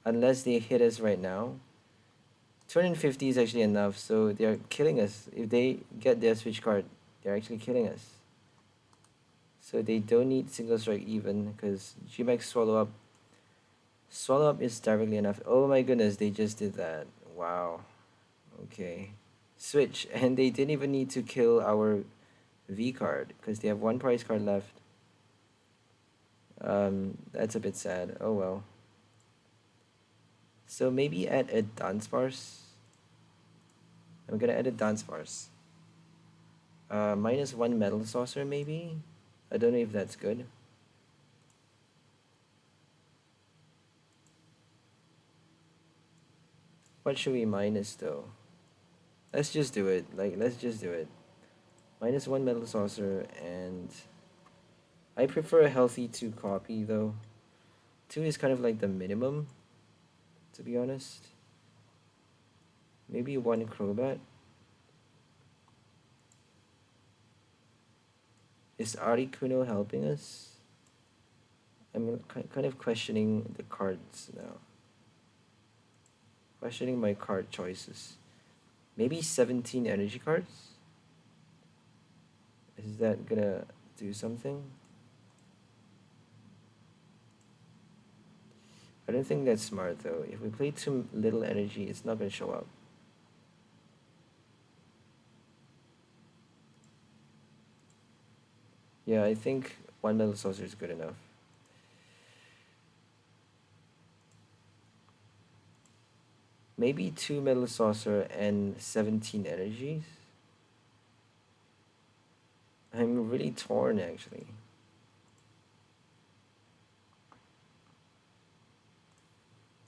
unless they hit us right now. 250 is actually enough, so they're killing us. If they get their switch card, they're actually killing us. So they don't need Single Strike even, because Gmax Swallow Up. Swallow Up is directly enough. Oh my goodness, they just did that. Wow. Okay. Switch, and they didn't even need to kill our V card, because they have 1 prize card left. That's a bit sad. Oh well. So maybe add a Dunsparce. I'm gonna add a Dunsparce. -1 Metal Saucer maybe? I don't know if that's good. What should we minus though? Let's just do it. Let's just do it. -1 Metal Saucer, and I prefer a healthy 2 copy though. 2 is kind of like the minimum, to be honest. Maybe 1 Crobat. Is Articuno helping us? I'm kind of questioning the cards now. Questioning my card choices. Maybe 17 energy cards? Is that gonna do something? I don't think that's smart though. If we play too little energy, it's not gonna show up. Yeah, I think 1 Metal Saucer is good enough. Maybe 2 Metal Saucer and 17 energies? I'm really torn actually.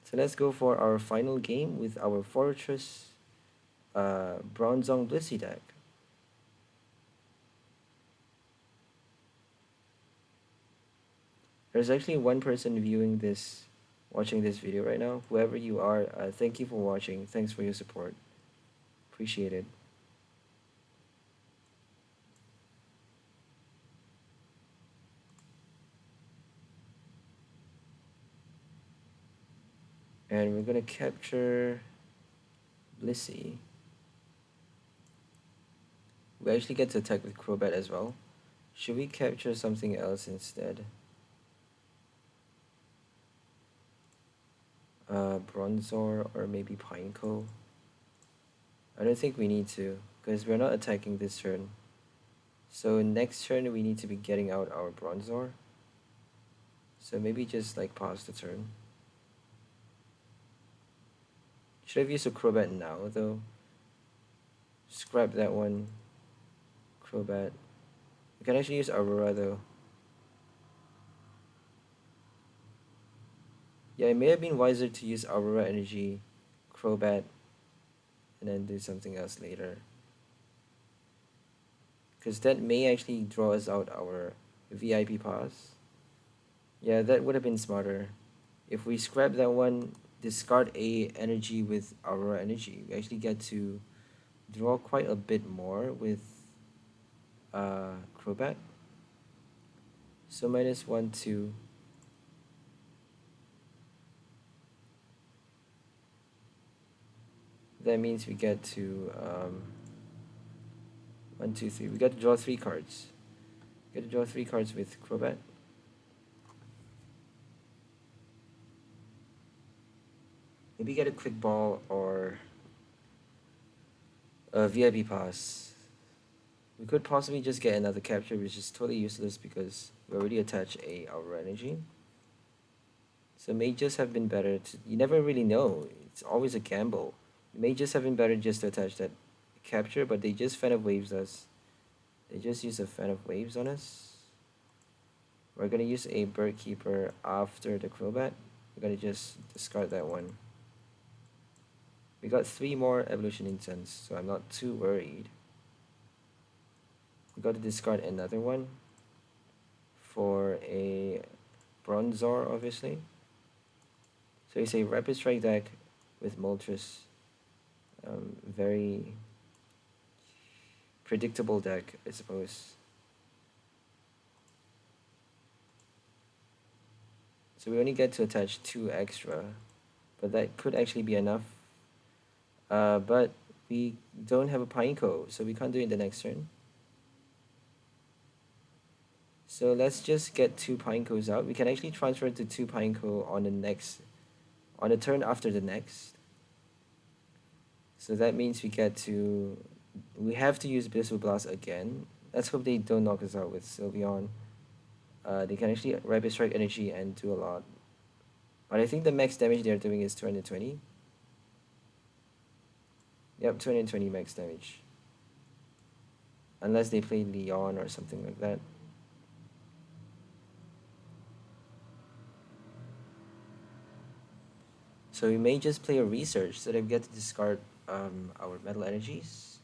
So let's go for our final game with our Forretress Bronzong Blissey deck. There's actually 1 person viewing this, watching this video right now. Whoever you are, thank you for watching. Thanks for your support. Appreciate it. And we're gonna capture Blissey. We actually get to attack with Crobat as well. Should we capture something else instead? Bronzor or maybe Pineco? I don't think we need to, because we're not attacking this turn. So next turn we need to be getting out our Bronzor. So maybe just like pause the turn. Should have used a Crobat now though. Scrap that one. Crobat. We can actually use Aurora though. Yeah, it may have been wiser to use Aurora Energy, Crobat, and then do something else later. Because that may actually draw us out our VIP pass. Yeah, that would have been smarter. If we scrap that one, discard a energy with Aurora Energy, we actually get to draw quite a bit more with Crobat. So -1, 2. That means we get to 1, 2, 3. We got to draw 3 cards. We get to draw 3 cards with Crobat. Maybe get a quick ball or a VIP pass. We could possibly just get another capture, which is totally useless because we already attached a Aurora Energy. So it may just have been better to, you never really know. It's always a gamble. It may just have been better just to attach that capture, but they just Fan of Waves us. They just use a Fan of Waves on us. We're gonna use a Bird Keeper after the Crobat. We're gonna just discard that one. We got 3 more Evolution Incense, so I'm not too worried. We got to discard another one for a Bronzor, obviously. So it's a Rapid Strike deck with Moltres. Very predictable deck, I suppose. So we only get to attach 2 extra, but that could actually be enough. But we don't have a Pineco, so we can't do it the next turn. So let's just get 2 Pinecos out. We can actually transfer to 2 Pineco on the turn after the next. So that means we have to use Blissey Blast again. Let's hope they don't knock us out with Sylveon. They can actually Rapid Strike Energy and do a lot. But I think the max damage they're doing is 220. Yep, 220 max damage. Unless they play Leon or something like that. So we may just play a Research so that we get to discard our Metal Energies.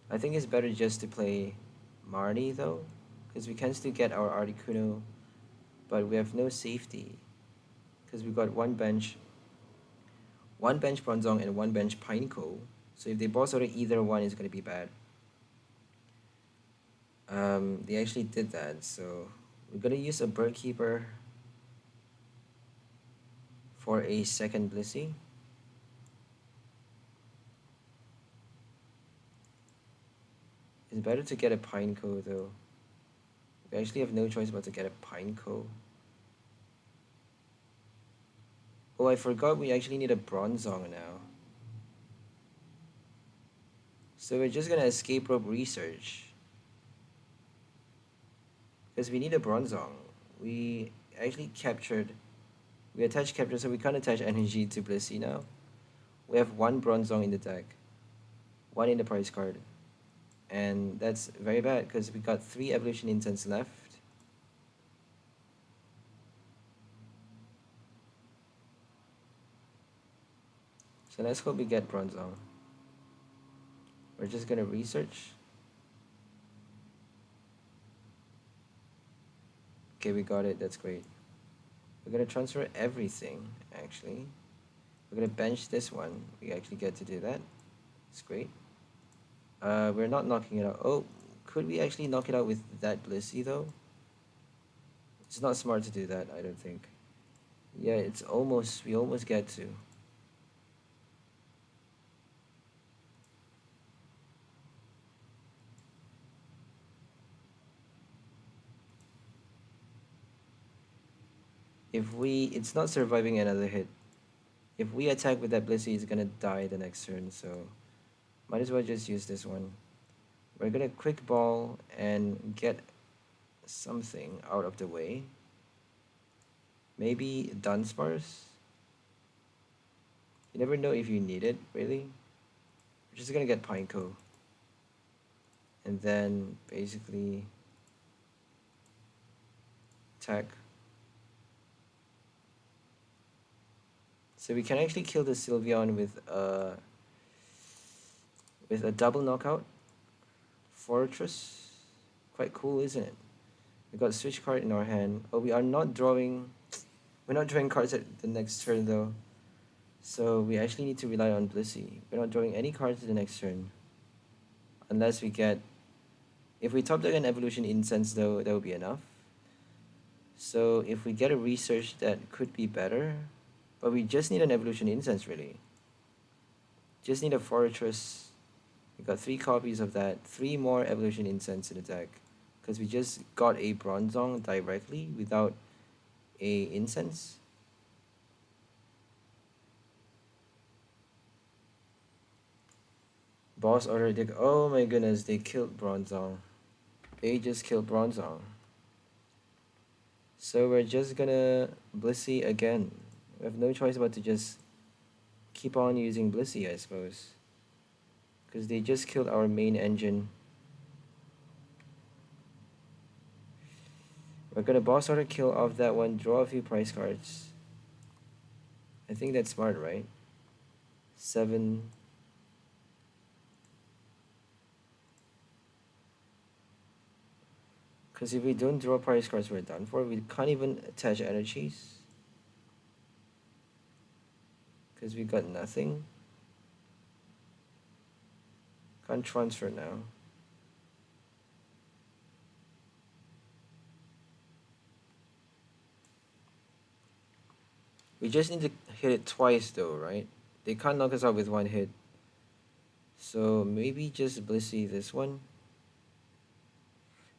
I think it's better just to play Marnie though, because we can still get our Articuno, but we have no safety because we got one bench Bronzong and one bench Pineco. So if they boss out either one, is going to be bad. They actually did that, so we're going to use a Bird Keeper for a second Blissey. It's better to get a Pineco though. We actually have no choice but to get a Pineco. Oh, I forgot we actually need a Bronzong now. So we're just gonna Escape Rope Research. Because we need a Bronzong. We actually we attached Capture, so we can't attach Energy to Blissey now. We have 1 Bronzong in the deck. 1 in the prize card. And that's very bad because we got 3 Evolution Incense left. So let's hope we get Bronzong. We're just gonna Research. Okay, we got it, that's great. We're gonna transfer everything, actually. We're gonna bench this one. We actually get to do that. It's great. We're not knocking it out. Oh, could we actually knock it out with that Blissey though? It's not smart to do that, I don't think. Yeah, it's almost, we almost get to. If we, it's not surviving another hit. If we attack with that Blissey, it's gonna die the next turn, so might as well just use this one. We're gonna quick ball and get something out of the way. Maybe Dunsparce? You never know if you need it, really. We're just gonna get Pineco. And then basically attack. So we can actually kill the Sylveon with a double knockout. Forretress. Quite cool, isn't it? We got Switch card in our hand. Oh, we are not drawing... We're not drawing cards at the next turn, though. So we actually need to rely on Blissey. We're not drawing any cards the next turn. Unless we get... If we top deck an Evolution Incense, though, that would be enough. So if we get a research, that could be better. But we just need an Evolution Incense, really. Just need a Forretress. We got 3 copies of that. 3 more Evolution Incense in the deck. Because we just got a Bronzong directly without a Incense. Boss order deck. Oh my goodness, they killed Bronzong. They just killed Bronzong. So we're just gonna Blissey again. We have no choice but to just keep on using Blissey, I suppose. Because they just killed our main engine. We're gonna boss order kill off that one, draw a few price cards. I think that's smart, right? 7. Because if we don't draw price cards, we're done for. We can't even attach energies. Because we got nothing. Can't transfer now. We just need to hit it twice though, right? They can't knock us out with 1 hit. So maybe just Blissey this one.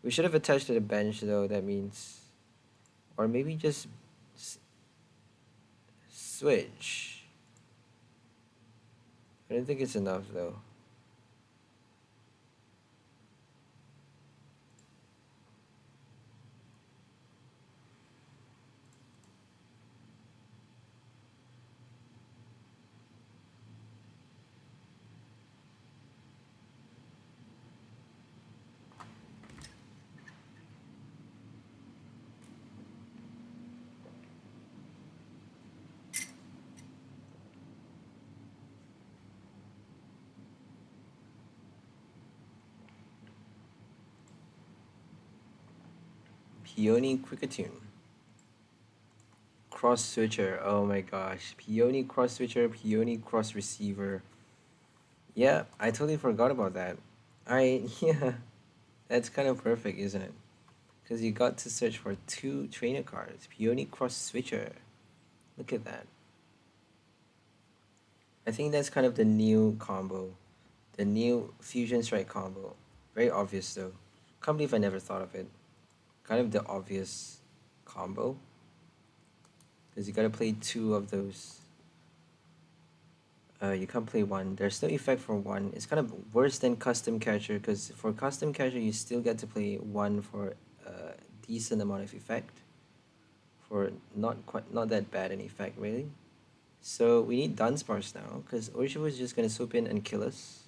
We should have attached to the bench though, that means. Or maybe just switch. I don't think it's enough though. Peony Quickatune. Cross switcher. Oh my gosh. Peony cross switcher, Peony cross receiver. Yeah, I totally forgot about that. Yeah, that's kind of perfect, isn't it? Because you got to search for 2 trainer cards. Peony cross switcher. Look at that. I think that's kind of the new combo. The new Fusion Strike combo. Very obvious though. Can't believe I never thought of it. Kind of the obvious combo. Because you gotta play 2 of those. You can't play 1. There's no effect for 1. It's kind of worse than Custom Catcher, because for Custom Catcher you still get to play 1 for a decent amount of effect. For not that bad an effect, really. So we need Dunsparce now, because Urshifu is just gonna swoop in and kill us.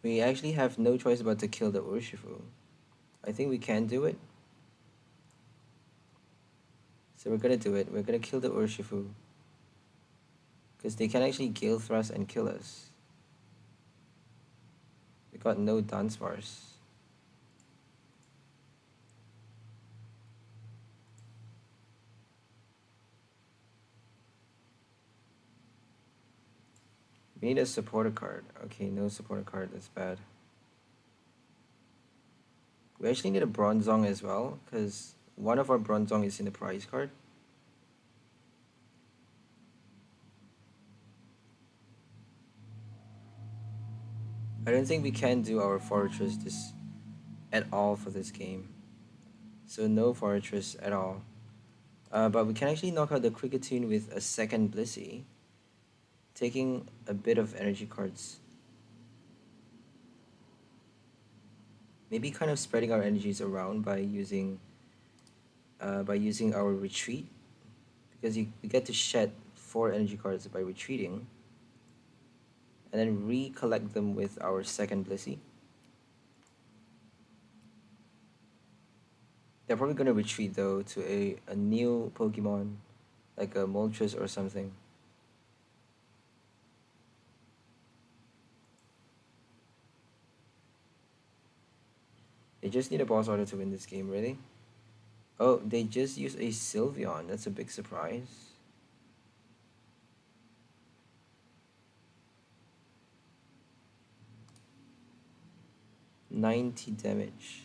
We actually have no choice but to kill the Urshifu. I think we can do it. So we're gonna do it. We're gonna kill the Urshifu. Because they can actually Gale Thrust and kill us. We got no Dunsparce. We need a supporter card. Okay, no supporter card, that's bad. We actually need a Bronzong as well, because one of our Bronzong is in the prize card. I don't think we can do our Forretress this at all for this game. So no Forretress at all. But we can actually knock out the Kricketune with a second Blissey, taking a bit of energy cards. Maybe kind of spreading our energies around by using our retreat, because we get to shed 4 energy cards by retreating, and then recollect them with our second Blissey. They're probably going to retreat though to a new Pokemon, like a Moltres or something. They just need a boss order to win this game, really? Oh, they just used a Sylveon. That's a big surprise. $90 damage.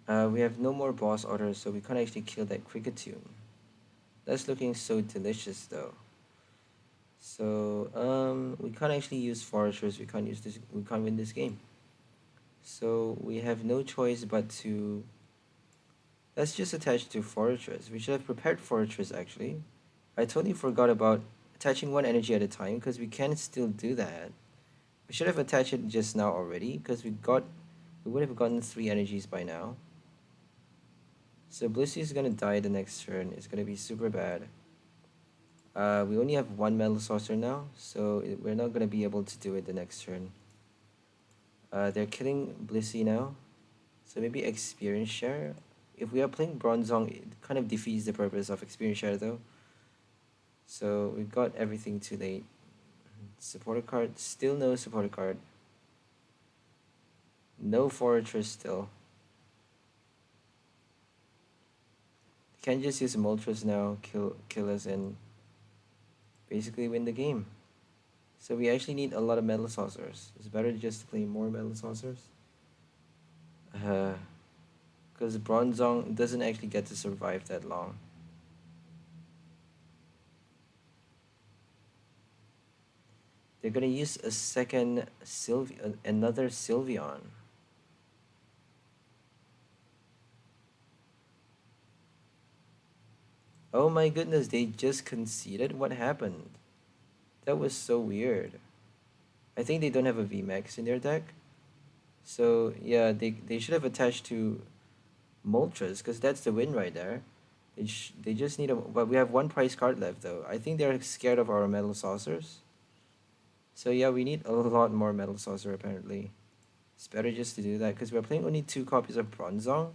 We have no more boss orders, so we can't actually kill that Kricketune. That's looking so delicious, though. So, we can't actually use Forretress. We can't win this game. So we have no choice but to... Let's just attach to Forretress. We should have prepared Forretress, actually. I totally forgot about attaching one energy at a time, because we can still do that. We should have attached it just now already, because we would have gotten 3 energies by now. So Blissey is going to die the next turn. It's going to be super bad. We only have 1 Metal Saucer now, so we're not going to be able to do it the next turn. They're killing Blissey now, so maybe Experience Share. If we are playing Bronzong, it kind of defeats the purpose of Experience Share though. So we got everything too late. Supporter card, still no supporter card. No Forretress still. Can just use Moltres now, kill us, and basically win the game. So we actually need a lot of Metal Saucers. It's better just to play more Metal Saucers. Because Bronzong doesn't actually get to survive that long. They're gonna use a second another Sylveon. Oh my goodness, they just conceded? What happened? That was so weird. I think they don't have a VMAX in their deck. So yeah, they should have attached to Moltres, because that's the win right there. They just need a... But we have 1 prize card left though. I think they're scared of our Metal Saucers. So yeah, we need a lot more Metal Saucer apparently. It's better just to do that, because we're playing only 2 copies of Bronzong.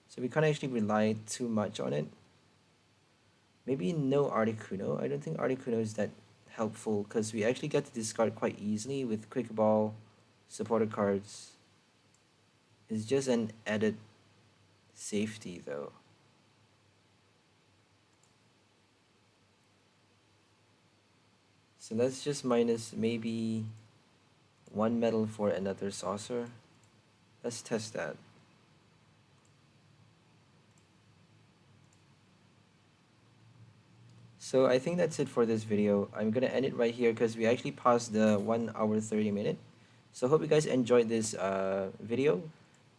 So we can't actually rely too much on it. Maybe no Articuno. I don't think Articuno is that helpful, because we actually get to discard quite easily with Quick Ball, supporter cards. It's just an added safety though. So let's just minus maybe 1 metal for another saucer. Let's test that. So I think that's it for this video. I'm gonna end it right here because we actually passed the 1 hour 30 minute. So hope you guys enjoyed this video.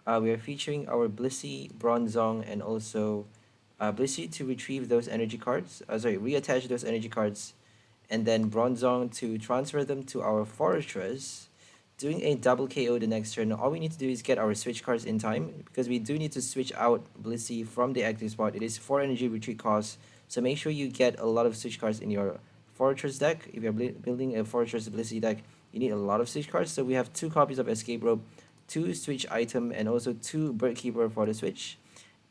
We are featuring our Blissey, Bronzong, and also Blissey to retrieve those energy cards. Reattach those energy cards, and then Bronzong to transfer them to our Forretress, doing a double KO the next turn. All we need to do is get our switch cards in time, because we do need to switch out Blissey from the active spot. It is 4 energy retreat cost, so make sure you get a lot of switch cards in your Forretress deck. If you're building a Forretress Blissey deck, you need a lot of switch cards. So we have 2 copies of Escape Rope, 2 switch item, and also 2 Bird Keeper for the switch.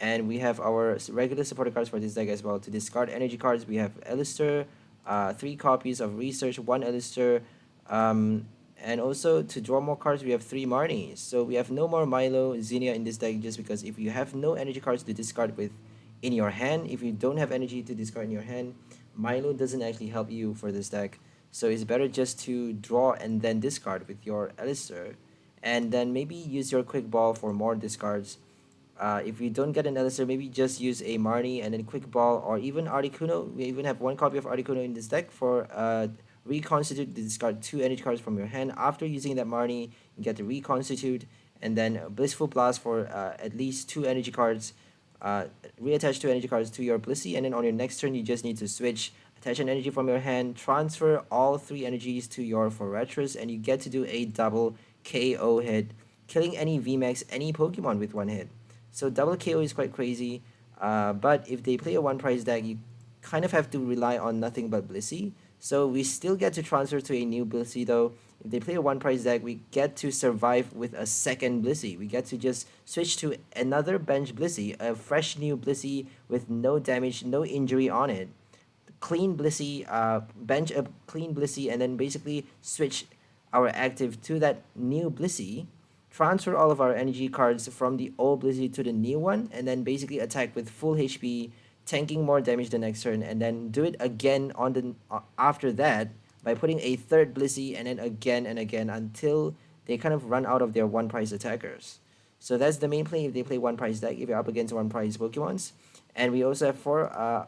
And we have our regular supporter cards for this deck as well. To discard energy cards, we have Allister, 3 copies of Research, 1 Allister, and also to draw more cards, we have 3 Marnies. So we have no more Milo, Zinnia in this deck, just because if you have no energy cards to discard with in your hand, if you don't have energy to discard in your hand, Milo doesn't actually help you for this deck. So it's better just to draw and then discard with your Allister. and then maybe use your quick ball for more discards. If you don't get an Allister, maybe just use a Marnie and then quick ball, or even Articuno. We even have one copy of Articuno in this deck for reconstitute, discard 2 energy cards from your hand. After using that Marnie, you get to reconstitute, and then Blissful Blast for at least 2 energy cards. Reattach 2 energy cards to your Blissey, and then on your next turn, you just need to switch, attach an energy from your hand, transfer all 3 energies to your Forretress, and you get to do a double KO hit, killing any VMAX, any Pokemon with 1 hit. So double KO is quite crazy, but if they play a 1 price deck, you kind of have to rely on nothing but Blissey. So we still get to transfer to a new Blissey though. If they play a 1 price deck, we get to survive with a second Blissey. We get to just switch to another bench Blissey, a fresh new Blissey with no damage, no injury on it. Clean Blissey, bench a clean Blissey, and then basically switch our active to that new Blissey, transfer all of our energy cards from the old Blissey to the new one, and then basically attack with full HP, tanking more damage the next turn, and then do it again on the after that by putting a third Blissey, and then again and again until they kind of run out of their 1 price attackers. So that's the main play if they play 1 price deck, if you're up against 1 price Pokemons. And we also have 4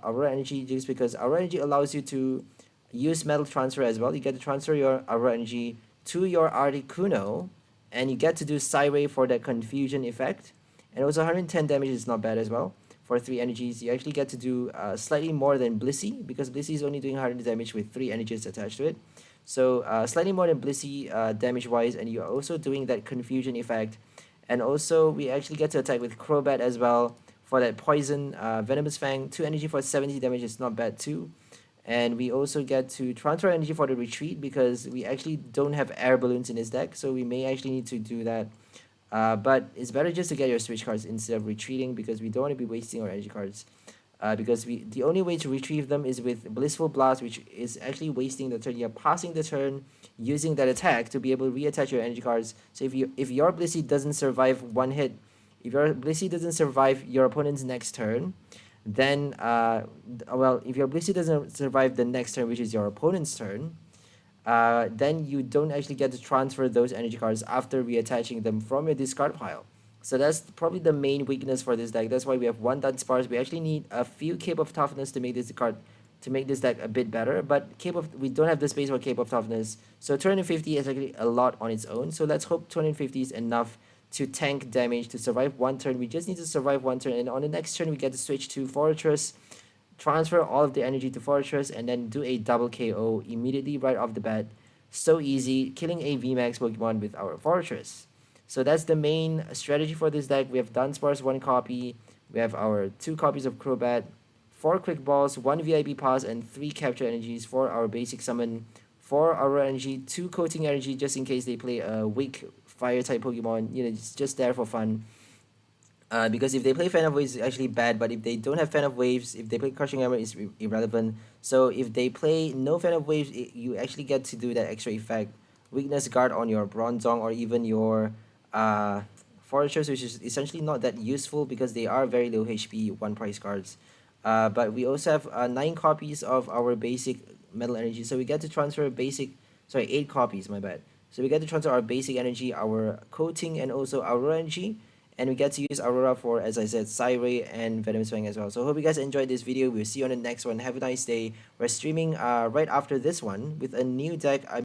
Aurora Energy just because Aurora Energy allows you to use Metal Transfer as well. You get to transfer your Aurora Energy to your Articuno, and you get to do Psy-Ray for that confusion effect. And also 110 damage is not bad as well. For 3 energies, you actually get to do slightly more than Blissey, because Blissey is only doing 100 damage with 3 energies attached to it. So slightly more than Blissey damage-wise, and you're also doing that confusion effect. And also, we actually get to attack with Crobat as well for that poison Venomous Fang. 2 energy for 70 damage is not bad too. And we also get to transfer energy for the retreat, because we actually don't have air balloons in this deck, so we may actually need to do that. But it's better just to get your switch cards instead of retreating, because we don't want to be wasting our energy cards. Because the only way to retrieve them is with Blissful Blast, which is actually wasting the turn. You're passing the turn using that attack to be able to reattach your energy cards. So if your Blissey doesn't survive 1 hit, if your Blissey doesn't survive your opponent's next turn, then if your Blissey doesn't survive the next turn, which is your opponent's turn, then you don't actually get to transfer those energy cards after reattaching them from your discard pile. So that's probably the main weakness for this deck. That's why we have 1 Dunsparce. We actually need a few Cape of Toughness to make this deck a bit better, but we don't have the space for Cape of Toughness. So 250 is actually a lot on its own. So let's hope 250 is enough to tank damage to survive 1 turn. We just need to survive 1 turn, and on the next turn we get to switch to Forretress, transfer all of the energy to Forretress, and then do a double KO immediately right off the bat. So easy, killing a VMAX Pokemon with our Forretress. So that's the main strategy for this deck. We have Dunsparce 1 copy, we have our 2 copies of Crobat, 4 Quick Balls, 1 VIP Pass, and 3 Capture Energies for our basic summon, 4 Aurora Energy, 2 Coating Energy just in case they play a weak Fire-type Pokemon. You know, it's just there for fun. Because if they play Fan of Waves, it's actually bad, but if they don't have Fan of Waves, if they play Crushing Hammer, it's irrelevant. So if they play no Fan of Waves, you actually get to do that extra effect. Weakness Guard on your Bronzong or even your Forretress, which is essentially not that useful because they are very low HP 1 price cards. But we also have 9 copies of our basic Metal Energy, so we get to transfer 8 copies, my bad. So we get to transfer our basic energy, our Coating, and also Aurora Energy. And we get to use Aurora for, as I said, Psy-Ray and Venomous Fang as well. So hope you guys enjoyed this video. We'll see you on the next one. Have a nice day. We're streaming right after this one with a new deck.